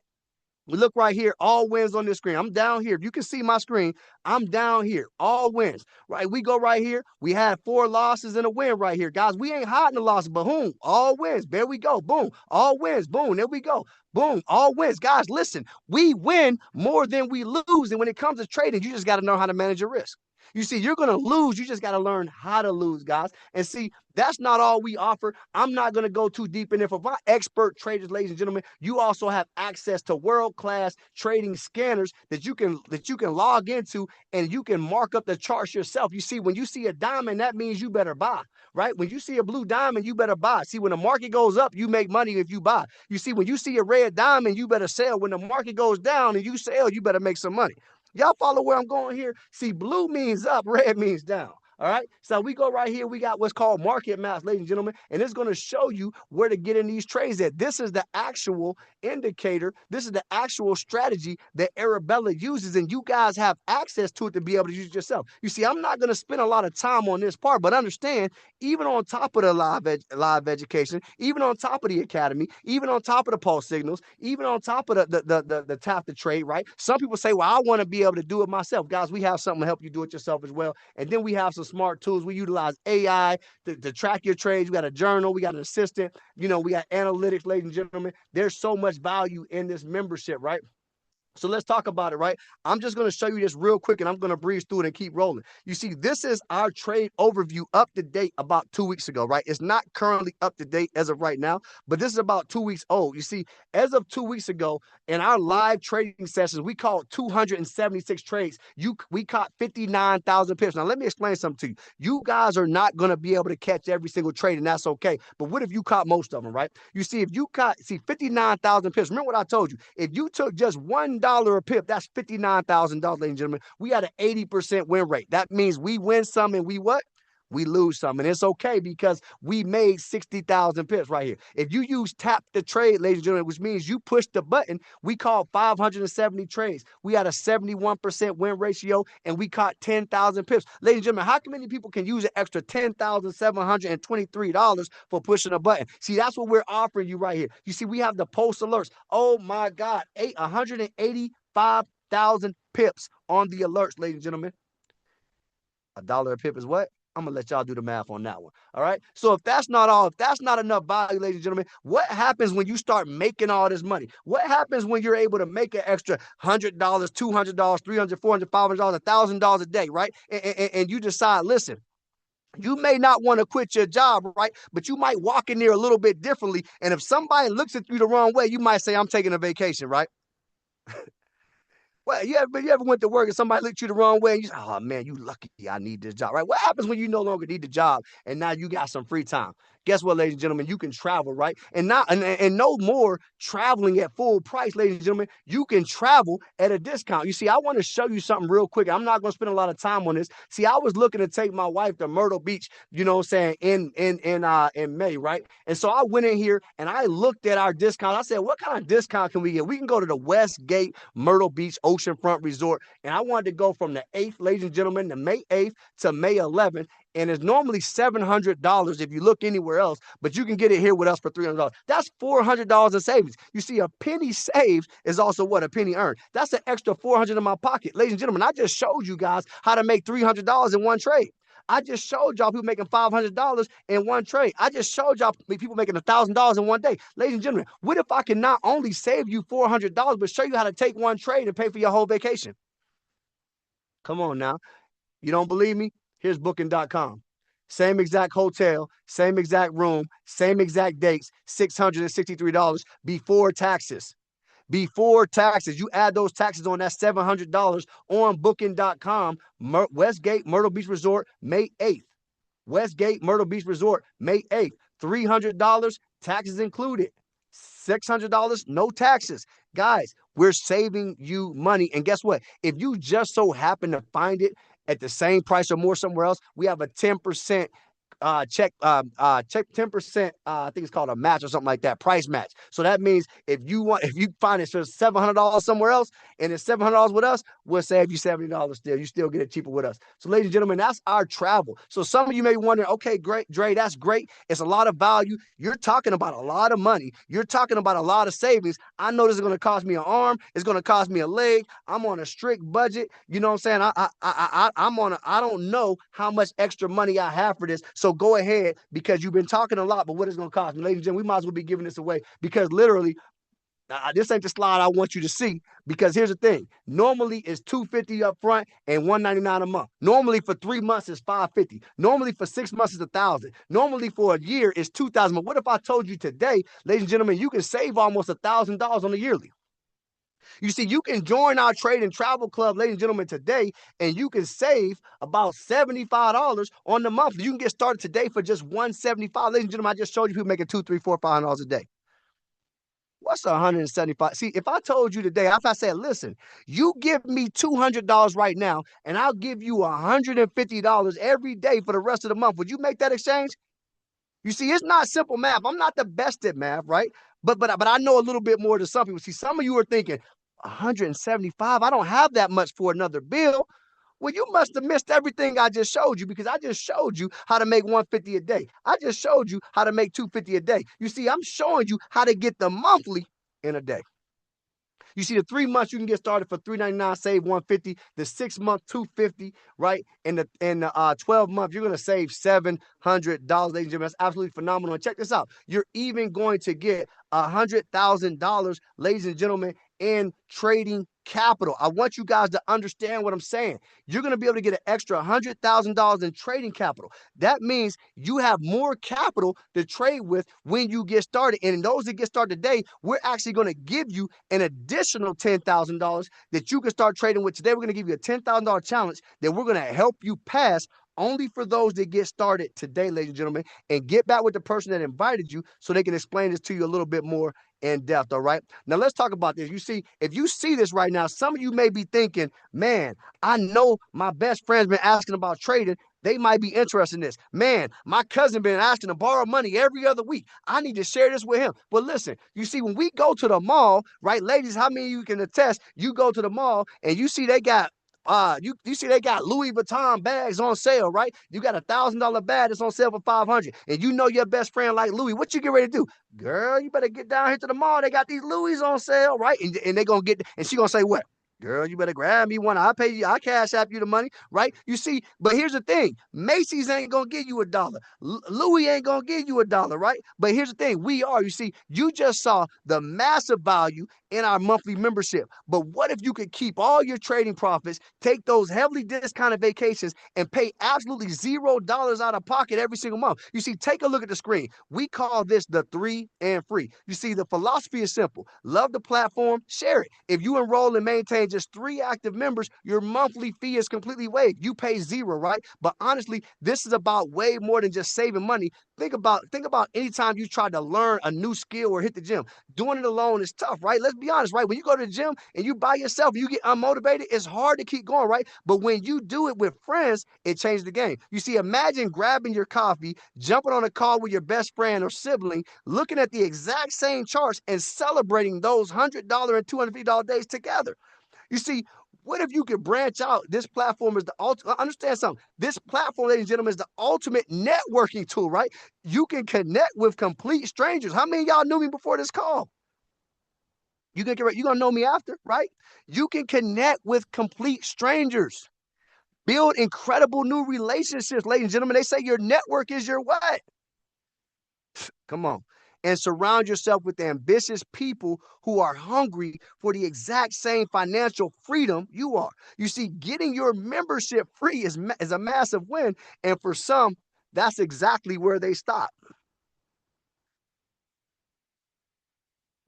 We look right here, all wins on this screen. I'm down here. If you can see my screen, I'm down here, all wins, right? We go right here. We had 4 losses and a win right here. Guys, we ain't hiding the losses, but boom, all wins. There we go. Boom, all wins. Boom, there we go. Boom, all wins. Guys, listen, we win more than we lose. And when it comes to trading, you just got to know how to manage your risk. You see, you're going to lose. You just got to learn how to lose, guys. And see, that's not all we offer. I'm not going to go too deep in it. For my expert traders, ladies and gentlemen, you also have access to world-class trading scanners that you can log into, and you can mark up the charts yourself. You see, when you see a diamond, that means you better buy, right? When you see a blue diamond, you better buy. See, when the market goes up, you make money if you buy. You see, when you see a red diamond, you better sell. When the market goes down and you sell, you better make some money. Y'all follow where I'm going here? See, blue means up, red means down. All right. So we go right here. We got what's called market maps, ladies and gentlemen, and it's going to show you where to get in these trades at. This is the actual indicator. This is the actual strategy that Arabella uses, and you guys have access to it to be able to use it yourself. You see, I'm not going to spend a lot of time on this part, but understand, even on top of the live education, even on top of the academy, even on top of the pulse signals, even on top of the tap to trade, right? Some people say, well, I want to be able to do it myself. Guys, we have something to help you do it yourself as well. And then we have some smart tools. We utilize AI to track your trades. We got a journal. We got an assistant. You know, we got analytics, ladies and gentlemen. There's so much value in this membership, right? So let's talk about it, right? I'm just going to show you this real quick, and I'm going to breeze through it and keep rolling. You see, this is our trade overview up to date about 2 weeks ago, right? It's not currently up to date as of right now, but this is about 2 weeks old. You see, as of 2 weeks ago, in our live trading sessions, we called 276 trades. We caught 59,000 pips. Now, let me explain something to you. You guys are not going to be able to catch every single trade, and that's okay. But what if you caught most of them, right? You see, if you caught, 59,000 pips. Remember what I told you. If you took just $1 a pip, that's $59,000, ladies and gentlemen. We had an 80% win rate. That means we win some and we what? We lose some. And it's okay because we made 60,000 pips right here. If you use tap to trade, ladies and gentlemen, which means you push the button, we called 570 trades. We had a 71% win ratio and we caught 10,000 pips. Ladies and gentlemen, how many people can use an extra $10,723 for pushing a button? See, that's what we're offering you right here. You see, we have the post alerts. Oh my God, 185,000 pips on the alerts, ladies and gentlemen. $1 a pip is what? I'm going to let y'all do the math on that one. All right. So if that's not all, if that's not enough value, ladies and gentlemen, what happens when you start making all this money? What happens when you're able to make an extra $100, $200, $300, $400, $500, $1,000 a day, right? And you decide, listen, you may not want to quit your job, right? But you might walk in there a little bit differently. And if somebody looks at you the wrong way, you might say, I'm taking a vacation, right? Well, you ever went to work and somebody looked you the wrong way and you say, oh man, you lucky I need this job, right? What happens when you no longer need the job and now you got some free time? Guess what, ladies and gentlemen? You can travel, right? And no more traveling at full price, ladies and gentlemen. You can travel at a discount. You see, I want to show you something real quick. I'm not going to spend a lot of time on this. See, I was looking to take my wife to Myrtle Beach, you know what I'm saying, in May, right? And so I went in here and I looked at our discount. I said, what kind of discount can we get? We can go to the Westgate Myrtle Beach Oceanfront Resort. And I wanted to go from the 8th, ladies and gentlemen, to May 8th to May 11th. And it's normally $700 if you look anywhere else, but you can get it here with us for $300. That's $400 in savings. You see, a penny saved is also what? A penny earned. That's an extra $400 in my pocket. Ladies and gentlemen, I just showed you guys how to make $300 in one trade. I just showed y'all people making $500 in one trade. I just showed y'all people making $1,000 in one day. Ladies and gentlemen, what if I can not only save you $400, but show you how to take one trade and pay for your whole vacation? Come on now. You don't believe me? Here's booking.com. Same exact hotel, same exact room, same exact dates, $663 before taxes. Before taxes, you add those taxes on, that $700 on booking.com. Westgate Myrtle Beach Resort, May 8th. Westgate Myrtle Beach Resort, May 8th. $300, taxes included. $600, no taxes. Guys, we're saving you money. And guess what? If you just so happen to find it at the same price or more somewhere else, we have a 10% check 10%, I think it's called a match or something like that, price match. So that means if you find it for $700 somewhere else and it's $700 with us, we'll save you $70 still. You still get it cheaper with us. So ladies and gentlemen, that's our travel. So some of you may be wondering, okay, great, Dre, that's great. It's a lot of value. You're talking about a lot of money. You're talking about a lot of savings. I know this is going to cost me an arm. It's going to cost me a leg. I'm on a strict budget. You know what I'm saying? I don't know how much extra money I have for this. So go ahead, because you've been talking a lot, but what is it going to cost me? Ladies and gentlemen, we might as well be giving this away, because literally, this ain't the slide I want you to see, because here's the thing. Normally it's $250 up front and $199 a month. Normally for 3 months it's $550. Normally for 6 months it's $1,000. Normally for a year it's $2,000. But what if I told you today, ladies and gentlemen, you can save almost $1,000 on a yearly? You see, you can join our trade and travel club, ladies and gentlemen, today, and you can save about $75 on the monthly. You can get started today for just $175. Ladies and gentlemen, I just showed you people making $200, $300, $400, $500 a day. What's $175? See, if I told you today, if I said, listen, you give me $200 right now, and I'll give you $150 every day for the rest of the month, would you make that exchange? You see, it's not simple math. I'm not the best at math, right? But I know a little bit more than some people. See, some of you are thinking, 175, I don't have that much for another bill. Well, you must have missed everything I just showed you, because I just showed you how to make $150 a day. I just showed you how to make $250 a day. You see, I'm showing you how to get the monthly in a day. You see, the 3 months you can get started for $399, save $150. The 6 month, $250, right? And the 12 month, you're gonna save $700, ladies and gentlemen. That's absolutely phenomenal. And check this out. You're even going to get $100,000, ladies and gentlemen, in trading capital. I want you guys to understand what I'm saying. You're going to be able to get an extra $100,000 in trading capital. That means you have more capital to trade with when you get started. And in those that get started today, we're actually going to give you an additional $10,000 that you can start trading with today. We're going to give you a $10,000 challenge that we're going to help you pass only for those that get started today, ladies and gentlemen, and get back with the person that invited you so they can explain this to you a little bit more in depth. All right. Now let's talk about this. You see, if you see this right now, some of you may be thinking, man, I know my best friend's been asking about trading. They might be interested in this. Man, my cousin been asking to borrow money every other week. I need to share this with him. But listen, you see, when we go to the mall, right, ladies, how many of you can attest? You go to the mall and you see they got you see they got Louis Vuitton bags on sale, right? You got $1,000 bag that's on sale for 500, and you know your best friend like Louis. What you get ready to do? Girl, you better get down here to the mall. They got these Louis on sale, right? And they gonna get, and she gonna say what? Girl, you better grab me one. I'll pay you. I'll cash app you the money, right? You see, but here's the thing. Macy's ain't going to give you $1. Louis ain't going to give you $1, right? But here's the thing. We are. You see, you just saw the massive value in our monthly membership. But what if you could keep all your trading profits, take those heavily discounted vacations, and pay absolutely $0 out of pocket every single month? You see, take a look at the screen. We call this the 3 and free. You see, the philosophy is simple. Love the platform, share it. If you enroll and maintain just 3 active members, your monthly fee is completely waived. You pay 0, right? But honestly, this is about way more than just saving money. Think about anytime you try to learn a new skill or hit the gym. Doing it alone is tough, right? Let's be honest, right? When you go to the gym and you by yourself, you get unmotivated, it's hard to keep going, right? But when you do it with friends, it changes the game. You see, imagine grabbing your coffee, jumping on a call with your best friend or sibling, looking at the exact same charts and celebrating those $100 and $250 days together. You see, what if you could branch out? This platform is the ultimate. Understand something. This platform, ladies and gentlemen, is the ultimate networking tool, right? You can connect with complete strangers. How many of y'all knew me before this call? You can get right. You're gonna know me after, right? You can connect with complete strangers. Build incredible new relationships, ladies and gentlemen. They say your network is your what? Come on. And surround yourself with ambitious people who are hungry for the exact same financial freedom you are. You see, getting your membership free is a massive win. And for some, that's exactly where they stop.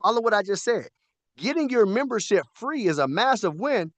Follow what I just said. Getting your membership free is a massive win.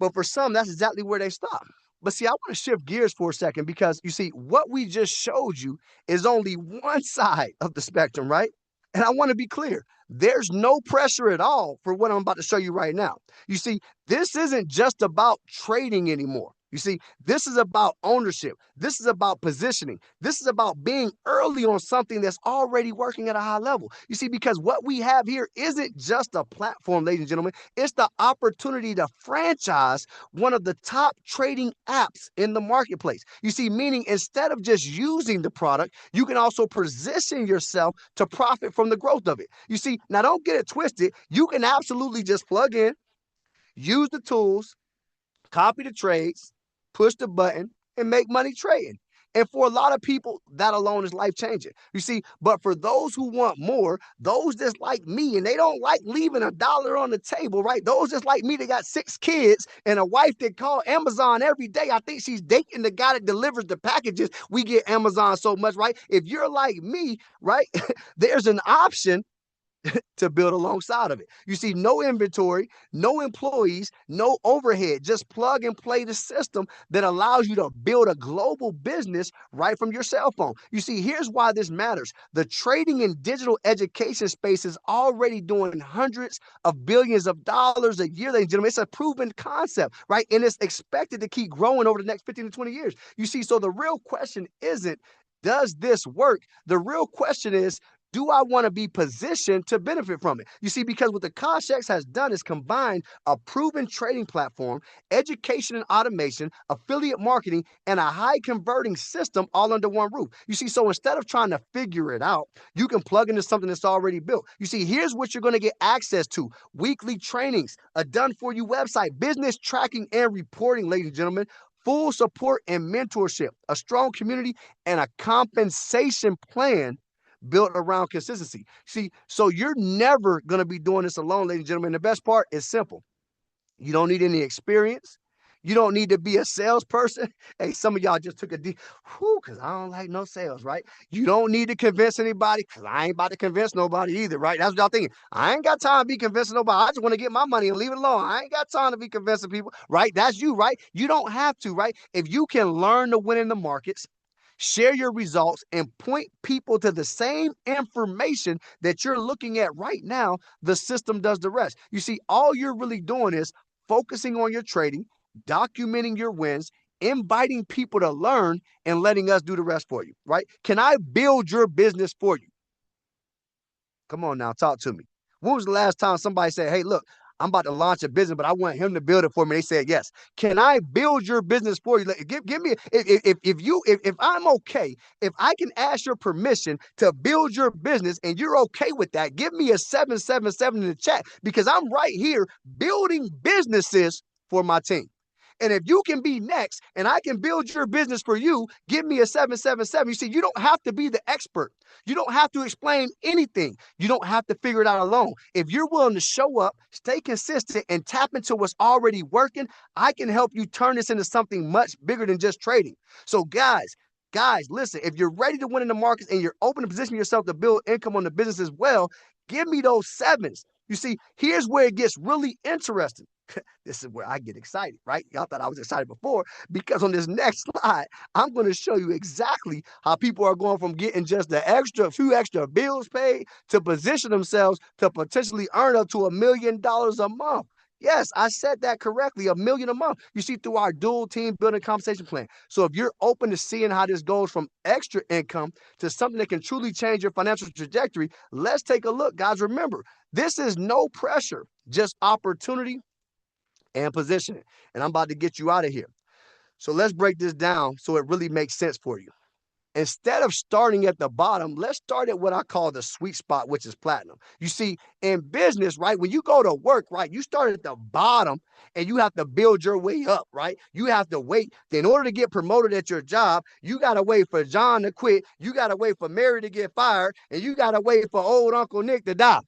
But for some, that's exactly where they stop. But see, I want to shift gears for a second because you see, what we just showed you is only one side of the spectrum, right? And I want to be clear. There's no pressure at all for what I'm about to show you right now. You see, this isn't just about trading anymore. You see, this is about ownership. This is about positioning. This is about being early on something that's already working at a high level. You see, because what we have here isn't just a platform, ladies and gentlemen. It's the opportunity to franchise one of the top trading apps in the marketplace. You see, meaning instead of just using the product, you can also position yourself to profit from the growth of it. You see, now don't get it twisted. You can absolutely just plug in, use the tools, copy the trades, push the button, and make money trading. And for a lot of people, that alone is life-changing. You see, but for those who want more, those just like me, and they don't like leaving $1 on the table, right? Those just like me, they got 6 kids and a wife that call Amazon every day. I think she's dating the guy that delivers the packages. We get Amazon so much, right? If you're like me, right, there's an option to build alongside of it. You see, no inventory, no employees, no overhead. Just plug and play the system that allows you to build a global business right from your cell phone. You see, here's why this matters. The trading and digital education space is already doing hundreds of billions of dollars a year, ladies and gentlemen. It's a proven concept, right? And it's expected to keep growing over the next 15 to 20 years. You see, so the real question isn't, does this work? The real question is, do I want to be positioned to benefit from it? You see, because what the AkashX has done is combine a proven trading platform, education and automation, affiliate marketing, and a high converting system all under one roof. You see, so instead of trying to figure it out, you can plug into something that's already built. You see, here's what you're going to get access to: weekly trainings, a done-for-you website, business tracking and reporting, ladies and gentlemen, full support and mentorship, a strong community, and a compensation plan built around consistency. See, so you're never going to be doing this alone, ladies and gentlemen. The best part is simple. You don't need any experience. You don't need to be a salesperson. Hey, some of y'all just took a deep, because I don't like no sales, right? You don't need to convince anybody, because I ain't about to convince nobody either, right? That's what y'all thinking. I ain't got time to be convincing nobody. I just want to get my money and leave it alone. I ain't got time to be convincing people, right? That's you, right? You don't have to, right? If you can learn to win in the markets, share your results, and point people to the same information that you're looking at right now, the system does the rest. You see, all you're really doing is focusing on your trading, documenting your wins, inviting people to learn, and letting us do the rest for you, right? Can I build your business for you? Come on now, talk to me. When was the last time somebody said, hey, look, I'm about to launch a business, but I want him to build it for me? They said yes. Can I build your business for you? Give me if I'm okay, if I can ask your permission to build your business and you're okay with that, give me a 777 in the chat, because I'm right here building businesses for my team. And if you can be next and I can build your business for you, give me a 777. You see, you don't have to be the expert. You don't have to explain anything. You don't have to figure it out alone. If you're willing to show up, stay consistent, and tap into what's already working, I can help you turn this into something much bigger than just trading. So guys, listen, if you're ready to win in the markets and you're open to position yourself to build income on the business as well, give me those sevens. You see, here's where it gets really interesting. This is where I get excited, right? Y'all thought I was excited before, because on this next slide, I'm going to show you exactly how people are going from getting just the few extra bills paid to position themselves to potentially earn up to $1 million a month. Yes, I said that correctly, $1 million a month. You see, through our dual team building compensation plan. So if you're open to seeing how this goes from extra income to something that can truly change your financial trajectory, let's take a look, guys. Remember, this is no pressure, just opportunity and positioning. And I'm about to get you out of here. So let's break this down so it really makes sense for you. Instead of starting at the bottom, let's start at what I call the sweet spot, which is platinum. You see, in business, right, when you go to work, right, you start at the bottom and you have to build your way up, right? You have to wait. In order to get promoted at your job, you got to wait for John to quit. You got to wait for Mary to get fired. And you got to wait for old Uncle Nick to die.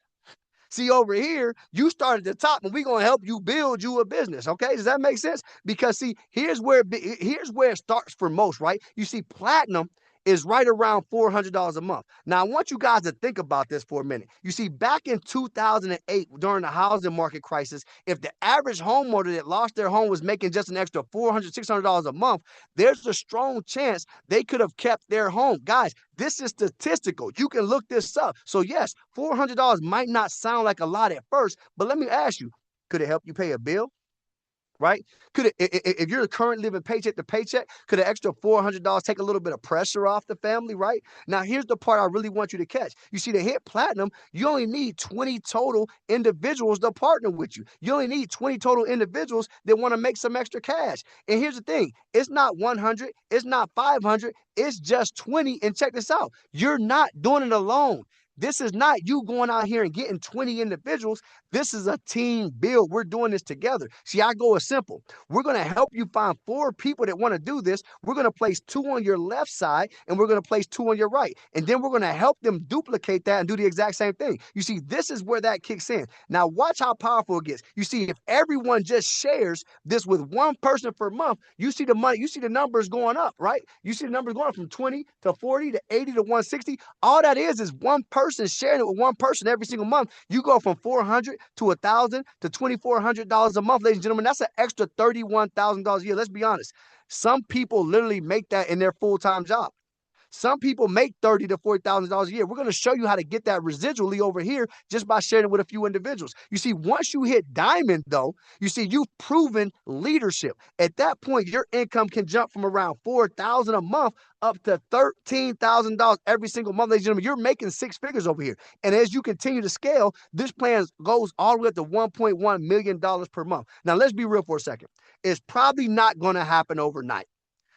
See, over here, you start at the top, and we're going to help you build you a business. Okay, does that make sense? Because see, here's where it starts for most, right? You see, platinum is right around $400 a month. Now, I want you guys to think about this for a minute. You see, back in 2008, during the housing market crisis, if the average homeowner that lost their home was making just an extra $400, $600 a month, there's a strong chance they could have kept their home. Guys, this is statistical. You can look this up. So yes, $400 might not sound like a lot at first, but let me ask you, could it help you pay a bill? Right? Could it, if you're currently living paycheck to paycheck, could an extra $400 take a little bit of pressure off the family, right? Now, here's the part I really want you to catch. You see, to hit platinum, you only need 20 total individuals to partner with you. You only need 20 total individuals that want to make some extra cash. And here's the thing, it's not 100, it's not 500, it's just 20. And check this out, you're not doing it alone. This is not you going out here and getting 20 individuals. This is a team build. We're doing this together. See, I go as simple. We're going to help you find 4 people that want to do this. We're going to place 2 on your left side, and we're going to place 2 on your right. And then we're going to help them duplicate that and do the exact same thing. You see, this is where that kicks in. Now, watch how powerful it gets. You see, if everyone just shares this with one person per month, you see the money, you see the numbers going up, right? You see the numbers going up from 20 to 40 to 80 to 160. All that is one person sharing it with one person every single month. You go from $400 to $1,000 to $2,400 a month, ladies and gentlemen. That's an extra $31,000 a year. Let's be honest. Some people literally make that in their full-time job. Some people make $30,000 to $40,000 a year. We're going to show you how to get that residually over here just by sharing it with a few individuals. You see, once you hit diamond, though, you see, you've proven leadership. At that point, your income can jump from around $4,000 a month up to $13,000 every single month. Ladies and gentlemen, you're making 6 figures over here. And as you continue to scale, this plan goes all the way up to $1.1 million per month. Now, let's be real for a second. It's probably not going to happen overnight.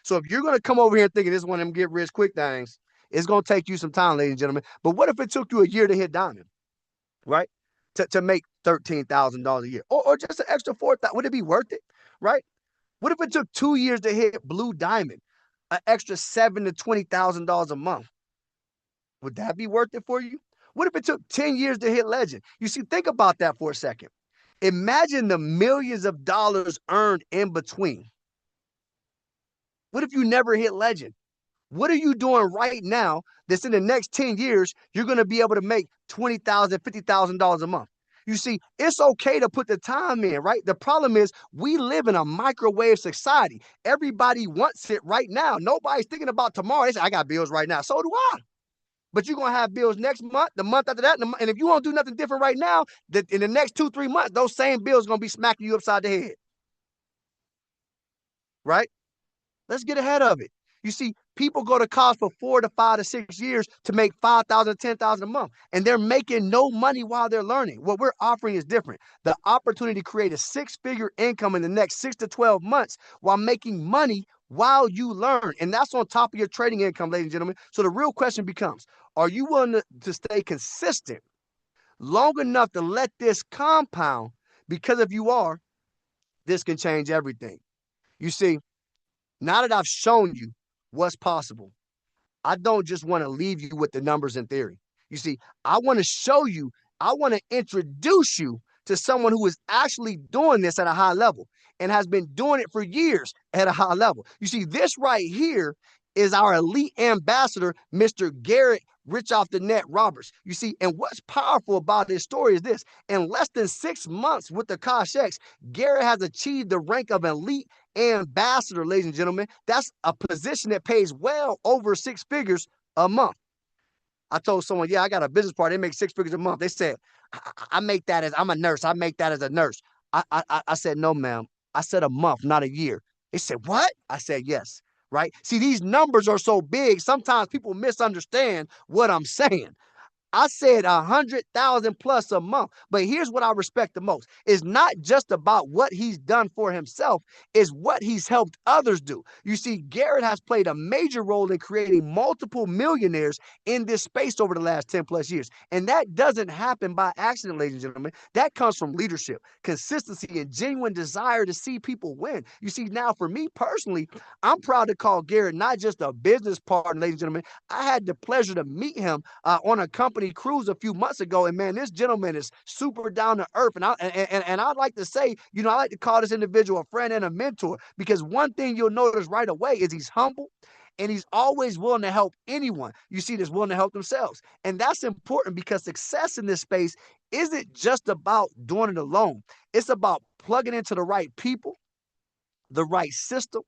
So if you're going to come over here thinking this is one of them get rich quick things, it's going to take you some time, ladies and gentlemen. But what if it took you a year to hit diamond, right? To make $13,000 a year, or just an extra $4,000? Would it be worth it, right? What if it took 2 years to hit blue diamond, an extra $7,000 to $20,000 a month? Would that be worth it for you? What if it took 10 years to hit legend? You see, think about that for a second. Imagine the millions of dollars earned in between. What if you never hit legend? What are you doing right now that's in the next 10 years, you're going to be able to make $20,000, $50,000 a month? You see, it's okay to put the time in, right? The problem is we live in a microwave society. Everybody wants it right now. Nobody's thinking about tomorrow. They say, I got bills right now. So do I. But you're going to have bills next month, the month after that. And if you won't do nothing different right now, that in the next 2-3 months, those same bills are going to be smacking you upside the head. Right? Let's get ahead of it. You see, people go to college for 4 to 5 to 6 years to make $5,000, $10,000 a month, and they're making no money while they're learning. What we're offering is different. The opportunity to create a 6-figure income in the next 6 to 12 months while making money while you learn. And that's on top of your trading income, ladies and gentlemen. So the real question becomes, are you willing to stay consistent long enough to let this compound? Because if you are, this can change everything. You see, now that I've shown you what's possible, I don't just want to leave you with the numbers in theory. You see, I want to show you, I want to introduce you to someone who is actually doing this at a high level and has been doing it for years at a high level. You see, this right here is our elite ambassador, Mr. Garrett Rich Off the Net Roberts. You see, and what's powerful about this story is this: in less than 6 months with the AkashX, Garrett has achieved the rank of elite ambassador, ladies and gentlemen. That's a position that pays well over 6 figures a month. I told someone, yeah, I got a business partner. They make 6 figures a month. They said, I make that as, I'm a nurse. I make that as a nurse. I said, no, ma'am. I said a month, not a year. They said, what? I said, yes. Right? See, these numbers are so big, sometimes people misunderstand what I'm saying. I said 100,000 plus a month. But here's what I respect the most. It's not just about what he's done for himself, it's what he's helped others do. You see, Garrett has played a major role in creating multiple millionaires in this space over the last 10 plus years. And that doesn't happen by accident, ladies and gentlemen. That comes from leadership, consistency, and genuine desire to see people win. You see, now for me personally, I'm proud to call Garrett not just a business partner, ladies and gentlemen. I had the pleasure to meet him on a company cruise a few months ago, and man, this gentleman is super down to earth. And I'd like to say, I like to call this individual a friend and a mentor, because one thing you'll notice right away is he's humble and he's always willing to help anyone you see that's willing to help themselves. And that's important, because success in this space isn't just about doing it alone. It's about plugging into the right people, the right system,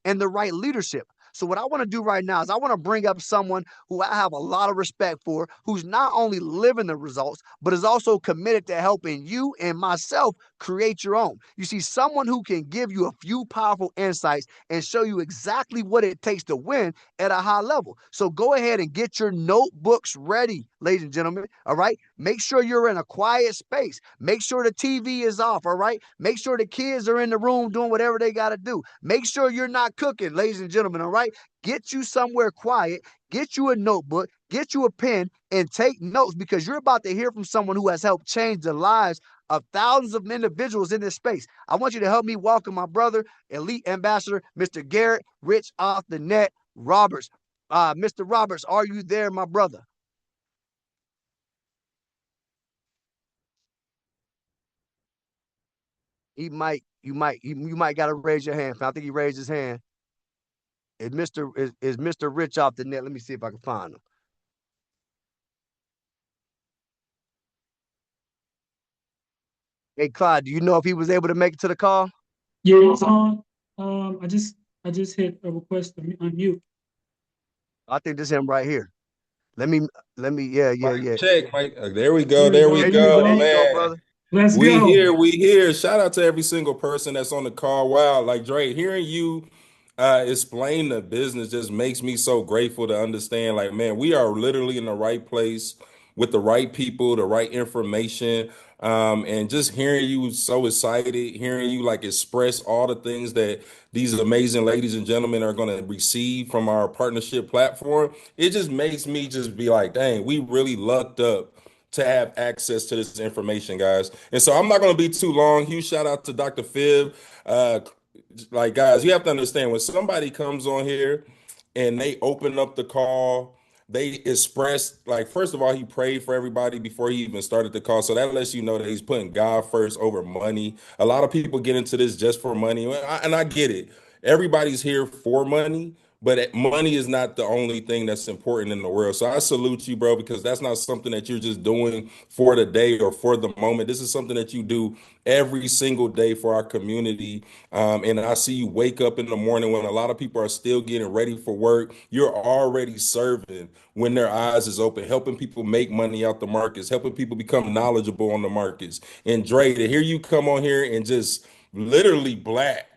and the right leadership. So what I want to do right now is I want to bring up someone who I have a lot of respect for, who's not only living the results, but is also committed to helping you and myself create your own. You see, someone who can give you a few powerful insights and show you exactly what it takes to win at a high level. So go ahead and get your notebooks ready, ladies and gentlemen. All right. Make sure you're in a quiet space. Make sure the TV is off. All right. Make sure the kids are in the room doing whatever they got to do. Make sure you're not cooking, ladies and gentlemen. All right. Get you somewhere quiet, get you a notebook, get you a pen, and take notes, because you're about to hear from someone who has helped change the lives of thousands of individuals in this space. I want you to help me welcome my brother, elite ambassador, Mr. Garrett Rich Off the Net Roberts. Mr. Roberts, are you there, my brother? You might got to raise your hand. I think he raised his hand. Is Mr. Rich Off the Net? Let me see if I can find him. Hey, Clyde, do you know if he was able to make it to the call? Yeah, it's on. I just hit a request to unmute. I think this is him right here. Let me, yeah. Check, Mike. There we go. There we go, There you go, man. brother. Let's go. We here. Shout out to every single person that's on the call. Wow, like Dre, hearing you explain the business just makes me so grateful to understand, like, man, we are literally in the right place with the right people, the right information. And just hearing you so excited, hearing you like express all the things that these amazing ladies and gentlemen are going to receive from our partnership platform, it just makes me just be like, dang, we really lucked up to have access to this information, guys. And so I'm not going to be too long. Huge shout out to Dr. Fib. Like, guys, you have to understand, when somebody comes on here and they open up the call, they expressed, like, first of all, he prayed for everybody before he even started the call. So that lets you know that he's putting God first over money. A lot of people get into this just for money. And I get it. Everybody's here for money, but money is not the only thing that's important in the world. So I salute you, bro, because that's not something that you're just doing for the day or for the moment. This is something that you do every single day for our community. And I see you wake up in the morning when a lot of people are still getting ready for work. You're already serving when their eyes is open, helping people make money out the markets, helping people become knowledgeable on the markets. And Dre, to hear you come on here and just literally black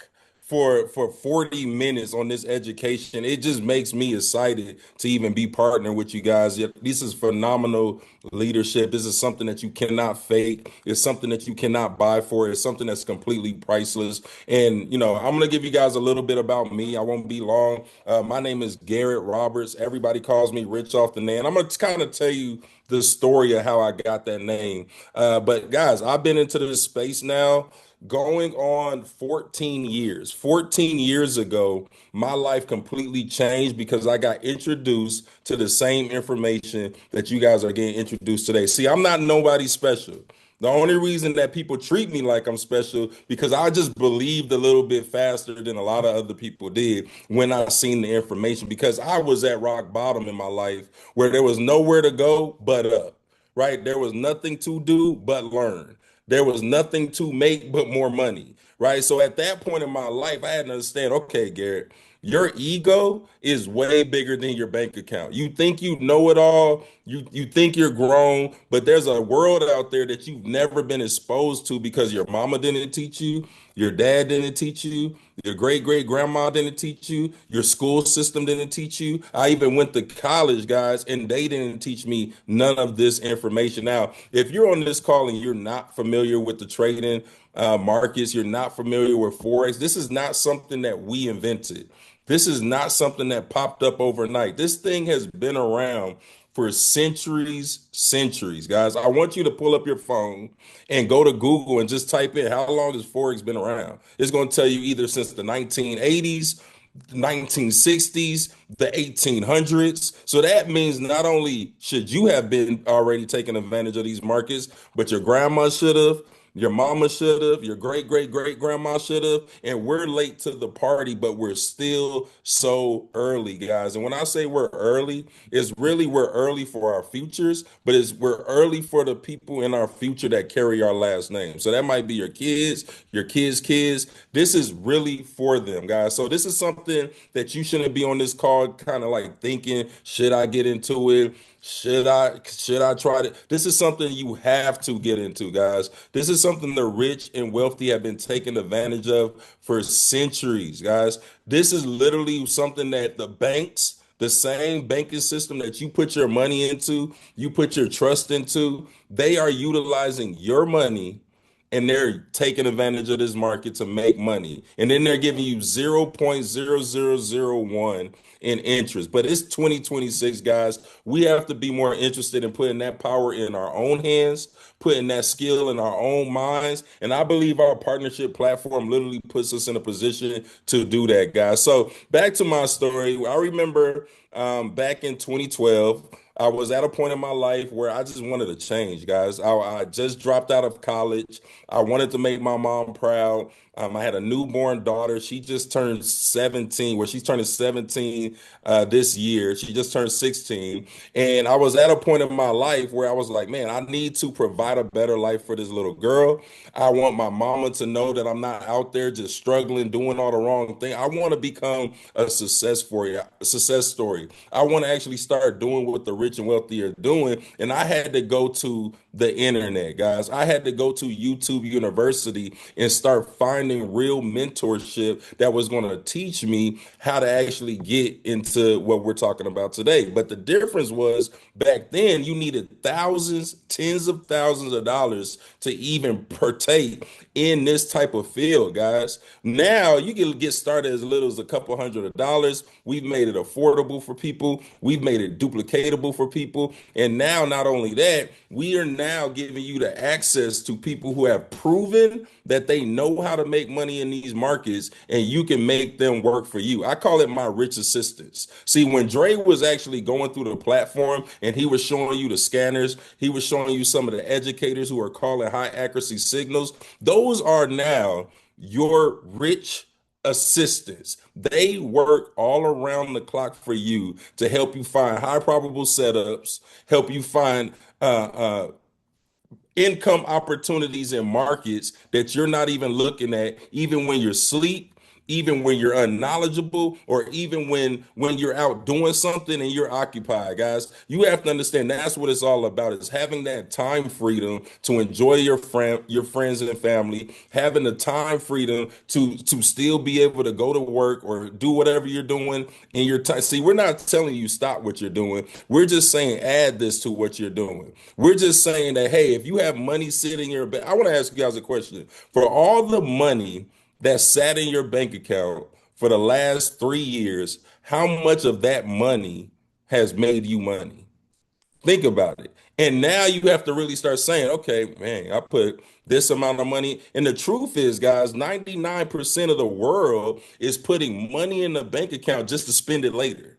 for 40 minutes on this education, it just makes me excited to even be partnering with you guys. This is phenomenal leadership. This is something that you cannot fake. It's something that you cannot buy for. It's something that's completely priceless. And, I'm going to give you guys a little bit about me. I won't be long. My name is Garrett Roberts. Everybody calls me Rich off the name. I'm going to kind of tell you the story of how I got that name. But guys, I've been into this space now going on 14 years. 14 years ago, my life completely changed because I got introduced to the same information that you guys are getting introduced today. See, I'm not nobody special. The only reason that people treat me like I'm special because I just believed a little bit faster than a lot of other people did when I seen the information, because I was at rock bottom in my life where there was nowhere to go but up, right? There was nothing to do but learn. There was nothing to make but more money, right? So at that point in my life, I had to understand, okay, Garrett, your ego is way bigger than your bank account. You think you know it all, you think you're grown, but there's a world out there that you've never been exposed to because your mama didn't teach you, your dad didn't teach you, your great great grandma didn't teach you, your school system didn't teach you. I even went to college, guys, and they didn't teach me none of this information. Now, if you're on this call and you're not familiar with the trading markets, you're not familiar with Forex, this is not something that we invented. This is not something that popped up overnight. This thing has been around for centuries, guys. I want you to pull up your phone and go to Google and just type in how long has Forex been around. It's going to tell you either since the 1980s, 1960s, the 1800s. So that means not only should you have been already taking advantage of these markets, but your grandma should have, your mama should have, your great great great grandma should have, and we're late to the party, but we're still so early, guys. And when I say we're early, it's really we're early for our futures, but we're early for the people in our future that carry our last name. So that might be your kids, your kids' kids. This is really for them, guys. So this is something that you shouldn't be on this call kind of like thinking, should I get into it? Should I try to? This is something you have to get into, guys. This is something the rich and wealthy have been taking advantage of for centuries, guys. This is literally something that the banks, the same banking system that you put your money into, you put your trust into, they are utilizing your money and they're taking advantage of this market to make money. And then they're giving you 0.0001 in interest. But it's 2026, guys. We have to be more interested in putting that power in our own hands, putting that skill in our own minds. And I believe our partnership platform literally puts us in a position to do that, guys. So back to my story. I remember back in 2012, I was at a point in my life where I just wanted to change, guys. I just dropped out of college. I wanted to make my mom proud. I had a newborn daughter. She just turned 17, she's turning 17 this year. She just turned 16. And I was at a point in my life where I was like, man, I need to provide a better life for this little girl. I want my mama to know that I'm not out there just struggling, doing all the wrong thing. I want to become a success story. I want to actually start doing what the rich and wealthy are doing. And I had to go to the internet, guys. I had to go to YouTube University and start finding real mentorship that was going to teach me how to actually get into what we're talking about today. But the difference was back then you needed thousands, tens of thousands of dollars to even partake in this type of field, guys. Now you can get started as little as a couple $100. We've made it affordable for people. We've made it duplicatable for people. And now, not only that, we are now now giving you the access to people who have proven that they know how to make money in these markets, and you can make them work for you. I call it my rich assistants. See, when Dre was actually going through the platform and he was showing you the scanners, he was showing you some of the educators who are calling high accuracy signals, those are now your rich assistants. They work all around the clock for you to help you find high probable setups, help you find income opportunities in markets that you're not even looking at, even when you're asleep, even when you're unknowledgeable, or even when you're out doing something and you're occupied. Guys, you have to understand that's what it's all about, is having that time freedom to enjoy your friends and family, having the time freedom to still be able to go to work or do whatever you're doing in your time. See, we're not telling you stop what you're doing. We're just saying add this to what you're doing. We're just saying that, hey, if you have money sitting in your bank, I want to ask you guys a question. For all the money that sat in your bank account for the last 3 years, how much of that money has made you money? Think about it. And now you have to really start saying, okay, man, I put this amount of money. And the truth is, guys, 99% of the world is putting money in the bank account just to spend it later.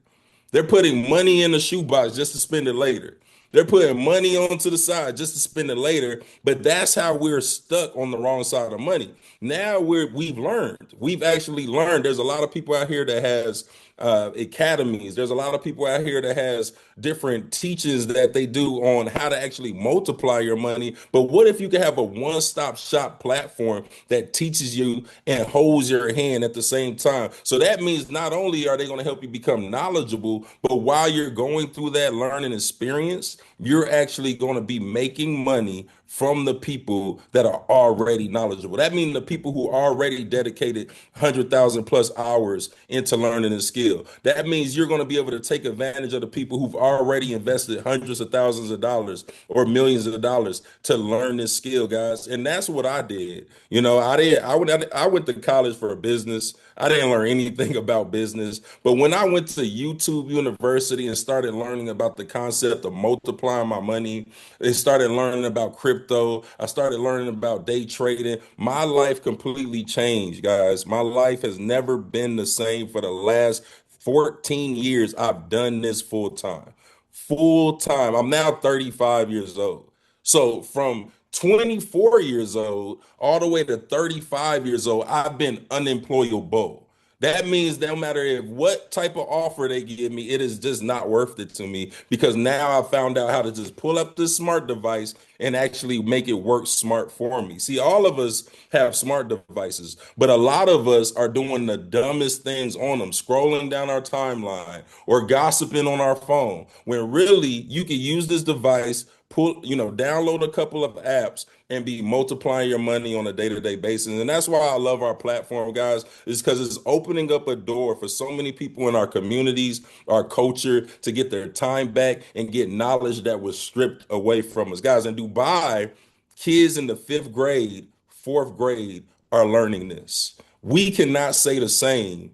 They're putting money in the shoebox just to spend it later. They're putting money onto the side just to spend it later. But that's how we're stuck on the wrong side of money. Now we've learned. We've actually learned. There's a lot of people out here that has academies. There's a lot of people out here that has different teachings that they do on how to actually multiply your money. But what if you could have a one-stop shop platform that teaches you and holds your hand at the same time? So that means not only are they going to help you become knowledgeable, but while you're going through that learning experience, you're actually going to be making money from the people that are already knowledgeable. That means the people who already dedicated 100,000 plus hours into learning a skill. That means you're going to be able to take advantage of the people who've already invested hundreds of thousands of dollars or millions of dollars to learn this skill, guys. And that's what I did. You know, I went to college for a business. I didn't learn anything about business. But when I went to YouTube University and started learning about the concept of multiplying my money, I started learning about crypto, I started learning about day trading, my life completely changed, guys. My life has never been the same for the last 14 years. I've done this full time. Full time. I'm now 35 years old. So from 24 years old all the way to 35 years old, I've been unemployable. That means no matter what type of offer they give me, it is just not worth it to me, because now I found out how to just pull up this smart device and actually make it work smart for me. See, all of us have smart devices, but a lot of us are doing the dumbest things on them, scrolling down our timeline or gossiping on our phone, when really you can use this device, download a couple of apps and be multiplying your money on a day-to-day basis. And that's why I love our platform, guys, is because it's opening up a door for so many people in our communities, our culture, to get their time back and get knowledge that was stripped away from us. Guys, in Dubai, kids in the 5th grade, 4th grade are learning this. We cannot say the same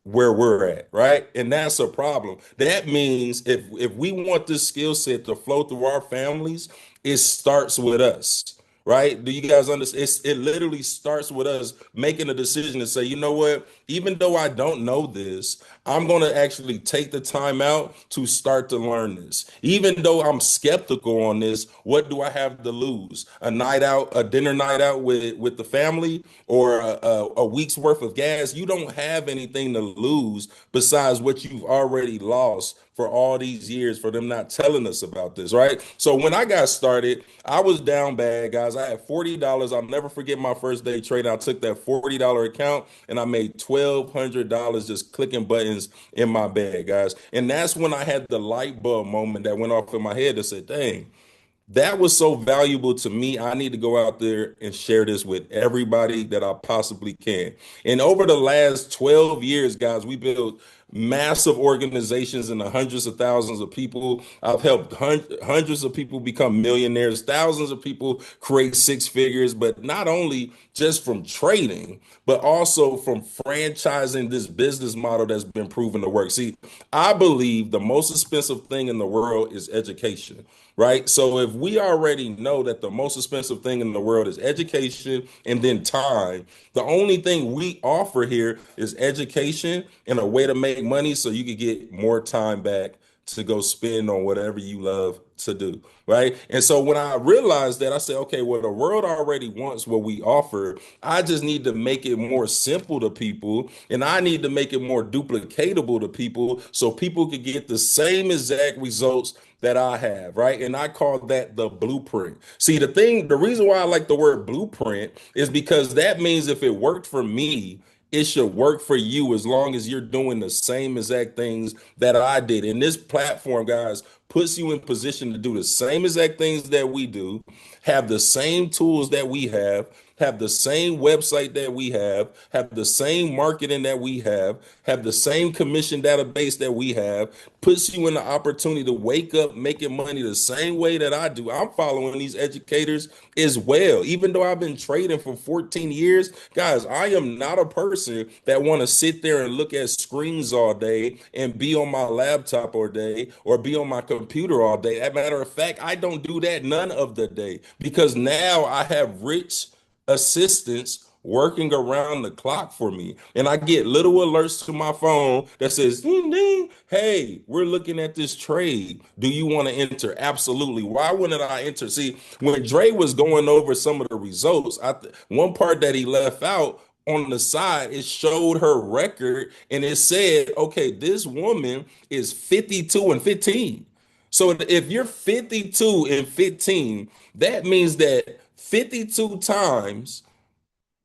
where we're at, right? And that's a problem. That means if we want this skill set to flow through our families, it starts with us. Right? Do you guys understand? It literally starts with us making a decision to say, you know what? Even though I don't know this, I'm going to actually take the time out to start to learn this. Even though I'm skeptical on this, what do I have to lose? A night out, a dinner night out with the family, or a week's worth of gas? You don't have anything to lose besides what you've already lost for all these years for them not telling us about this, right? So when I got started, I was down bad, guys. I had $40. I'll never forget my first day trading. I took that $40 account and I made $1,200 just clicking buttons in my bag, guys. And that's when I had the light bulb moment that went off in my head that said, dang, that was so valuable to me. I need to go out there and share this with everybody that I possibly can. And over the last 12 years, guys, we built massive organizations and the hundreds of thousands of people. I've helped hundreds of people become millionaires, thousands of people create six figures, but not only just from trading, but also from franchising this business model that's been proven to work. See, I believe the most expensive thing in the world is education, right? So if we already know that the most expensive thing in the world is education and then time, the only thing we offer here is education and a way to make money so you can get more time back to go spend on whatever you love to do, right? And so when I realized that, I said, okay, well, the world already wants what we offer. I just need to make it more simple to people, and I need to make it more duplicatable to people so people could get the same exact results that I have, right? And I call that the blueprint. See, the reason why I like the word blueprint is because that means if it worked for me, it should work for you as long as you're doing the same exact things that I did. And this platform, guys, puts you in position to do the same exact things that we do, have the same tools that we have the same website that we have the same marketing that we have the same commission database that we have, puts you in the opportunity to wake up making money the same way that I do. I'm following these educators as well. Even though I've been trading for 14 years, guys, I am not a person that want to sit there and look at screens all day and be on my laptop all day or be on my computer all day. As a matter of fact, I don't do that none of the day because now I have rich assistants working around the clock for me. And I get little alerts to my phone that says, ding, ding, hey, we're looking at this trade. Do you want to enter? Absolutely. Why wouldn't I enter? See, when Dre was going over some of the results, one part that he left out on the side, it showed her record and it said, okay, this woman is 52 and 15. So if you're 52 and 15, that means that 52 times,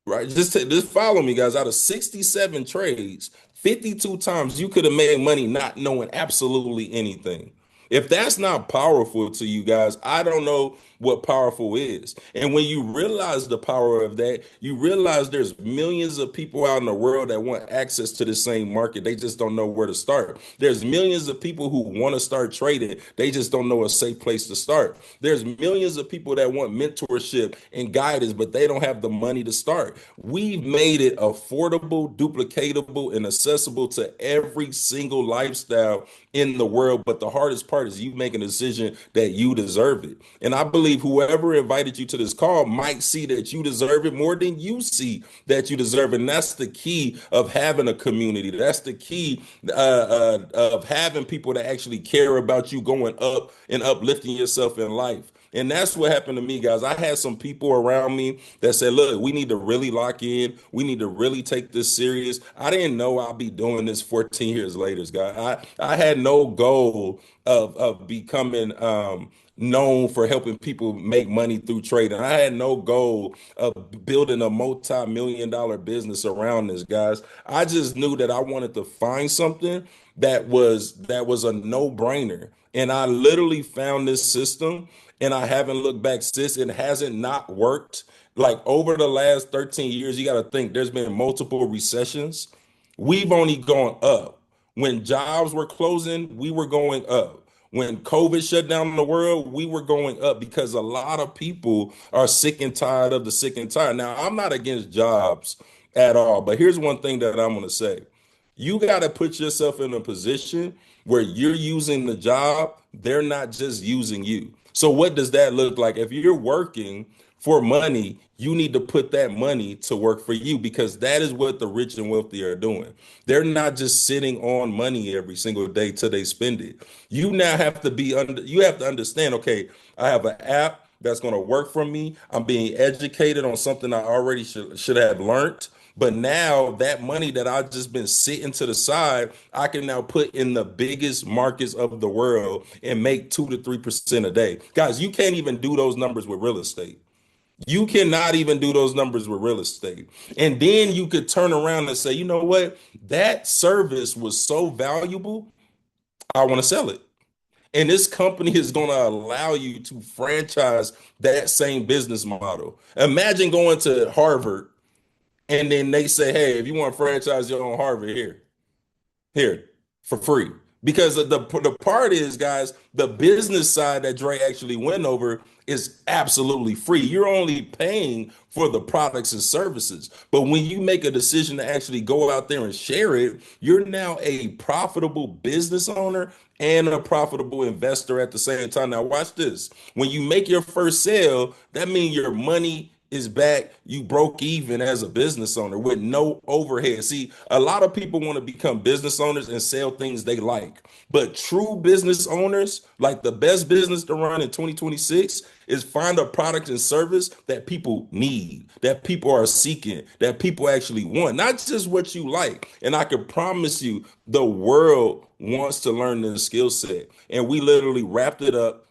right? Just follow me, guys. Out of 67 trades, 52 times you could have made money not knowing absolutely anything. If that's not powerful to you guys, I don't know what powerful is. And when you realize the power of that, you realize there's millions of people out in the world that want access to the same market. They just don't know where to start. There's millions of people who want to start trading. They just don't know a safe place to start. There's millions of people that want mentorship and guidance, but they don't have the money to start. We've made it affordable, duplicatable, and accessible to every single lifestyle in the world. But the hardest part is you making a decision that you deserve it. And I believe whoever invited you to this call might see that you deserve it more than you see that you deserve it. And that's the key of having a community. That's the key of having people that actually care about you going up and uplifting yourself in life. And that's what happened to me, guys. I had some people around me that said, look, we need to really lock in. We need to really take this serious. I didn't know I'd be doing this 14 years later, guys. I had no goal of becoming known for helping people make money through trading. I had no goal of building a multi-million dollar business around this, guys. I just knew that I wanted to find something that was a no-brainer. And I literally found this system and I haven't looked back since. It hasn't not worked. Like over the last 13 years, you got to think there's been multiple recessions. We've only gone up. When jobs were closing, we were going up. When COVID shut down the world, we were going up because a lot of people are sick and tired of the sick and tired. Now, I'm not against jobs at all, but here's one thing that I'm going to say. You got to put yourself in a position where you're using the job, they're not just using you. So what does that look like? If you're working for money, you need to put that money to work for you because that is what the rich and wealthy are doing. They're not just sitting on money every single day till they spend it. You now have to you have to understand, okay, I have an app that's going to work for me. I'm being educated on something I already should have learned. But now that money that I've just been sitting to the side, I can now put in the biggest markets of the world and make 2 to 3% a day. Guys, you can't even do those numbers with real estate. You cannot even do those numbers with real estate. And then you could turn around and say, you know what? That service was so valuable, I want to sell it. And this company is going to allow you to franchise that same business model. Imagine going to Harvard and then they say, hey, if you want to franchise your own Harvard, here. for free. Because the part is, guys, the business side that Dre actually went over is absolutely free. You're only paying for the products and services. But when you make a decision to actually go out there and share it, you're now a profitable business owner and a profitable investor at the same time. Now, watch this. When you make your first sale, that means your money is back. You broke even as a business owner with no overhead. See, a lot of people want to become business owners and sell things they like. But true business owners, like the best business to run in 2026, is find a product and service that people need, that people are seeking, that people actually want, not just what you like. And I can promise you, the world wants to learn this skill set. And we literally wrapped it up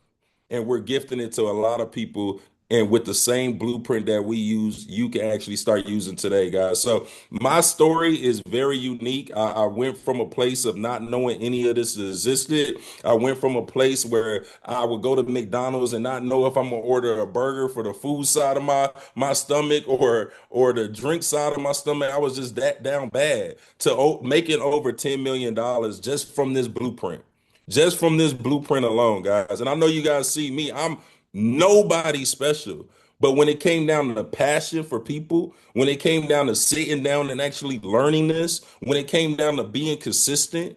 and we're gifting it to a lot of people. And with the same blueprint that we use, you can actually start using today, guys. So my story is very unique. I went from a place of not knowing any of this existed. I went from a place where I would go to McDonald's and not know if I'm gonna order a burger for the food side of my stomach or the drink side of my stomach. I was just that down bad to making over $10 million just from this blueprint. Just from this blueprint alone, guys. And I know you guys see me, I'm nobody special. But when it came down to the passion for people, when it came down to sitting down and actually learning this, when it came down to being consistent,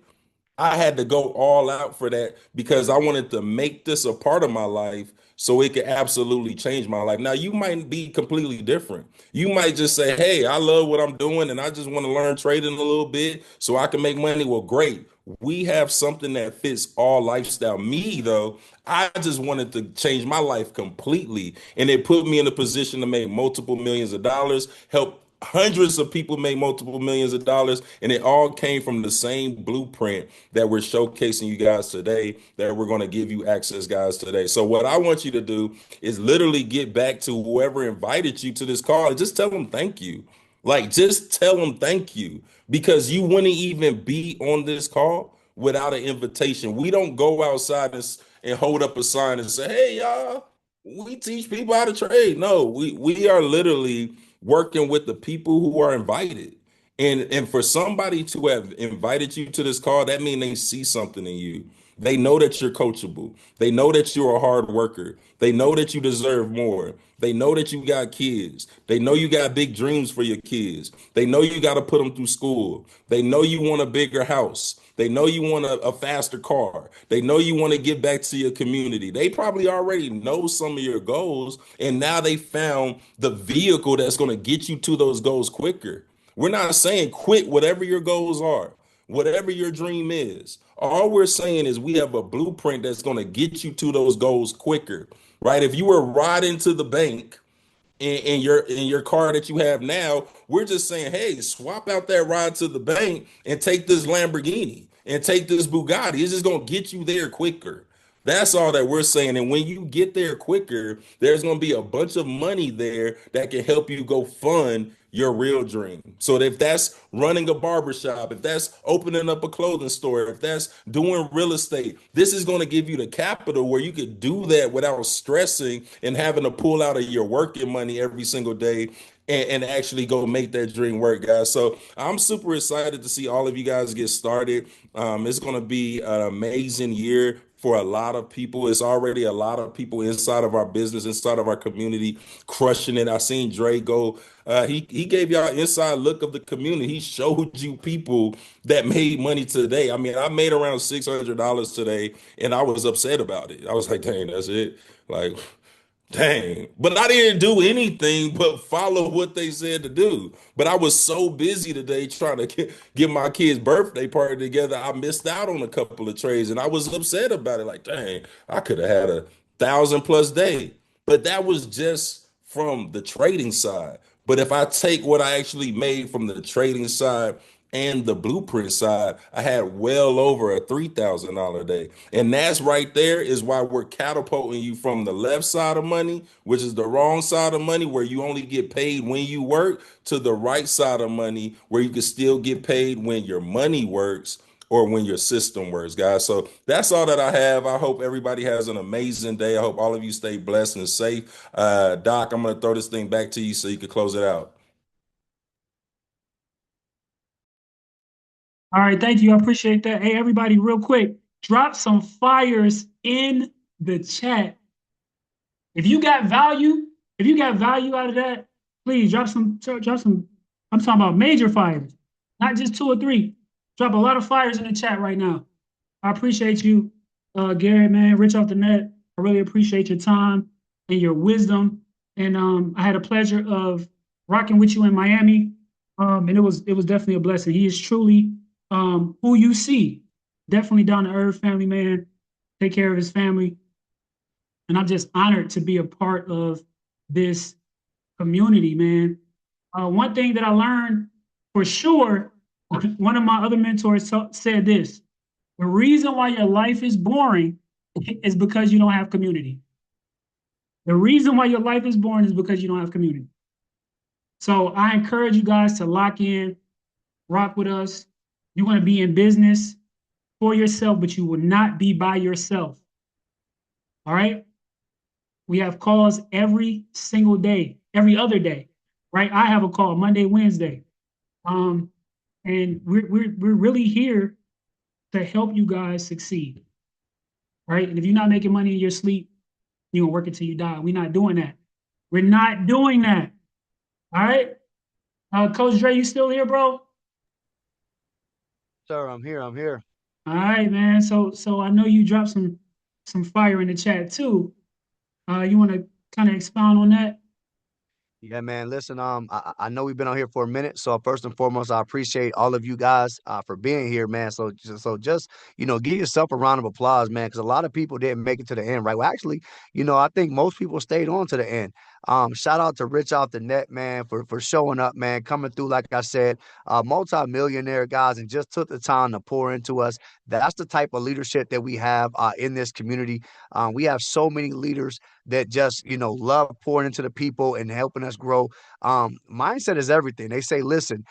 I had to go all out for that because I wanted to make this a part of my life so it could absolutely change my life. Now, you might be completely different. You might just say, hey, I love what I'm doing and I just want to learn trading a little bit so I can make money. Well, great. We have something that fits all lifestyle. Me, though, I just wanted to change my life completely. And it put me in a position to make multiple millions of dollars, help hundreds of people make multiple millions of dollars, and it all came from the same blueprint that we're showcasing you guys today, that we're going to give you access, guys, today. So what I want you to do is literally get back to whoever invited you to this call and just tell them thank you. Like, just tell them thank you because you wouldn't even be on this call without an invitation. We don't go outside and hold up a sign and say, hey, y'all, we teach people how to trade. No, we are literally working with the people who are invited. And for somebody to have invited you to this call, that means they see something in you. They know that you're coachable. They know that you're a hard worker. They know that you deserve more. They know that you got kids. They know you got big dreams for your kids. They know you got to put them through school. They know you want a bigger house. They know you want a faster car. They know you want to give back to your community. They probably already know some of your goals, and now they found the vehicle that's going to get you to those goals quicker. We're not saying quit whatever your goals are, whatever your dream is. All we're saying is we have a blueprint that's going to get you to those goals quicker, right? If you were riding to the bank in your car that you have now, we're just saying, hey, swap out that ride to the bank and take this Lamborghini and take this Bugatti. It's just gonna get you there quicker. That's all that we're saying. And when you get there quicker, there's gonna be a bunch of money there that can help you go fund your real dream. So if that's running a barbershop, if that's opening up a clothing store, if that's doing real estate, this is going to give you the capital where you could do that without stressing and having to pull out of your working money every single day and actually go make that dream work, guys. So I'm super excited to see all of you guys get started. It's going to be an amazing year for a lot of people. It's already a lot of people inside of our business, inside of our community, crushing it. I seen Dre go. He gave y'all an inside look of the community. He showed you people that made money today. I mean, I made around $600 today, and I was upset about it. I was like, dang, that's it. Like, dang. But I didn't do anything but follow what they said to do. But I was so busy today trying to get my kid's birthday party together. I missed out on a couple of trades and I was upset about it. Like, dang, I could have had 1,000+ day. But that was just from the trading side. But if I take what I actually made from the trading side and the blueprint side, I had well over a $3,000 day. And that's right there is why we're catapulting you from the left side of money, which is the wrong side of money, where you only get paid when you work, to the right side of money, where you can still get paid when your money works or when your system works, guys. So that's all that I have. I hope everybody has an amazing day. I hope all of you stay blessed and safe. Doc, I'm going to throw this thing back to you so you can close it out. All right, thank you. I appreciate that. Hey, everybody, real quick, drop some fires in the chat. If you got value, out of that, please drop some. I'm talking about major fires, not just 2 or 3. Drop a lot of fires in the chat right now. I appreciate you, Garrett, man, Rich off the net. I really appreciate your time and your wisdom. And I had a pleasure of rocking with you in Miami. And it was definitely a blessing. He is truly who you see. Definitely down to earth family man. Take care of his family. And I'm just honored to be a part of this community, man. One thing that I learned for sure, one of my other mentors said this: the reason why your life is boring is because you don't have community. The reason why your life is boring is because you don't have community. So I encourage you guys to lock in, rock with us. You want to be in business for yourself, but you will not be by yourself. All right? We have calls every single day, every other day, right? I have a call Monday, Wednesday. And we're really here to help you guys succeed, right? And if you're not making money in your sleep, you're gonna work until you die. We're not doing that. We're not doing that. All right. Coach Dre, you still here, bro? Sir, I'm here. I'm here. All right, man. So I know you dropped some fire in the chat too. You want to kind of expound on that? Yeah, man. Listen, I know we've been on here for a minute, so first and foremost, I appreciate all of you guys for being here, man. So just give yourself a round of applause, man, because a lot of people didn't make it to the end, right? Well, actually, I think most people stayed on to the end. Shout out to Rich off the net, man, for showing up, man, coming through, like I said, multi-millionaire guys, and just took the time to pour into us. That's the type of leadership that we have in this community. We have so many leaders that just love pouring into the people and helping us grow. Mindset is everything. They say, listen,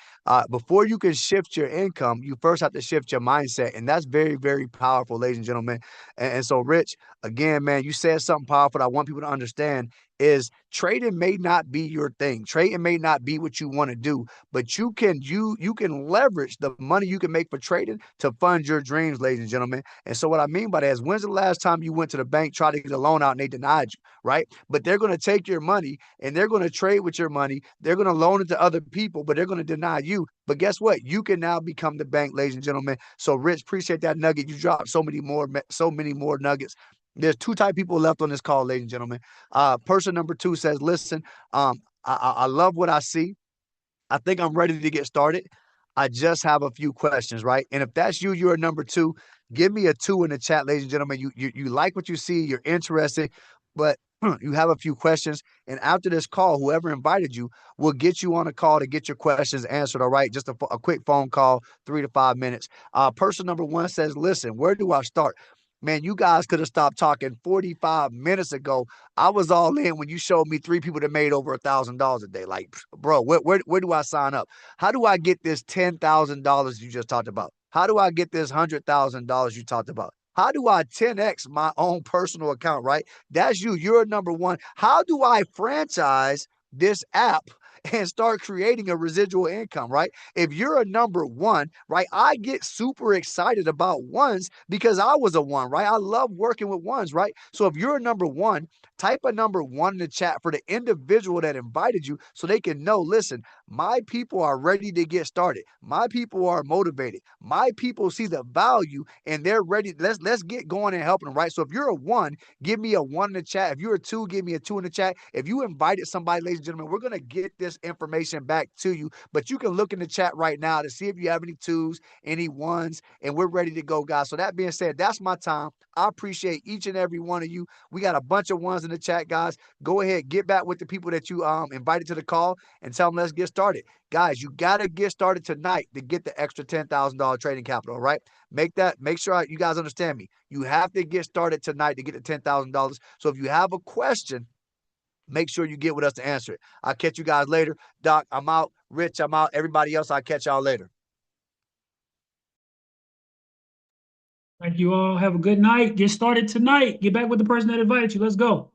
before you can shift your income, you first have to shift your mindset, and that's very, very powerful, ladies and gentlemen. And so, Rich, again, man, you said something powerful that I want people to understand is trading may not be your thing. Trading may not be what you want to do, but you can leverage the money you can make for trading to fund your dreams, ladies and gentlemen. And so what I mean by that is, when's the last time you went to the bank, tried to get a loan out, and they denied you, right? But they're going to take your money and they're going to trade with your money. They're going to loan it to other people, but they're going to deny you. But guess what? You can now become the bank, ladies and gentlemen. So, Rich, appreciate that nugget. You dropped so many more nuggets. There's 2 type of people left on this call, ladies and gentlemen. Person number 2 says, listen, I love what I see. I think I'm ready to get started. I just have a few questions, right? And if that's you, you're a number 2. Give me a 2 in the chat, ladies and gentlemen. You like what you see, you're interested, but you have a few questions. And after this call, whoever invited you will get you on a call to get your questions answered. All right, just a quick phone call, 3 to 5 minutes. Person number 1 says, listen, where do I start? Man, you guys could have stopped talking 45 minutes ago. I was all in when you showed me 3 people that made over $1,000 a day. Like, bro, where do I sign up? How do I get this $10,000 you just talked about? How do I get this $100,000 you talked about? How do I 10x my own personal account, right? That's you. You're number 1. How do I franchise this app and start creating a residual income, right? If you're a number 1, right, I get super excited about ones because I was a 1, right? I love working with ones, right? So if you're a number 1, type a number 1 in the chat for the individual that invited you so they can know, listen, my people are ready to get started. My people are motivated. My people see the value and they're ready. Let's get going and helping them, right? So if you're a 1, give me a 1 in the chat. If you're a 2, give me a 2 in the chat. If you invited somebody, ladies and gentlemen, we're going to get this information back to you, but you can look in the chat right now to see if you have any 2s, any 1s, and we're ready to go, guys. So that being said, that's my time. I appreciate each and every one of you. We got a bunch of 1s in the chat, guys. Go ahead, get back with the people that you invited to the call and tell them let's get started. Guys, you got to get started tonight to get the extra $10,000 trading capital, right? Make sure you guys understand me. You have to get started tonight to get the $10,000. So if you have a question, make sure you get with us to answer it. I'll catch you guys later. Doc, I'm out. Rich, I'm out. Everybody else, I'll catch y'all later. Thank you all. Have a good night. Get started tonight. Get back with the person that invited you. Let's go.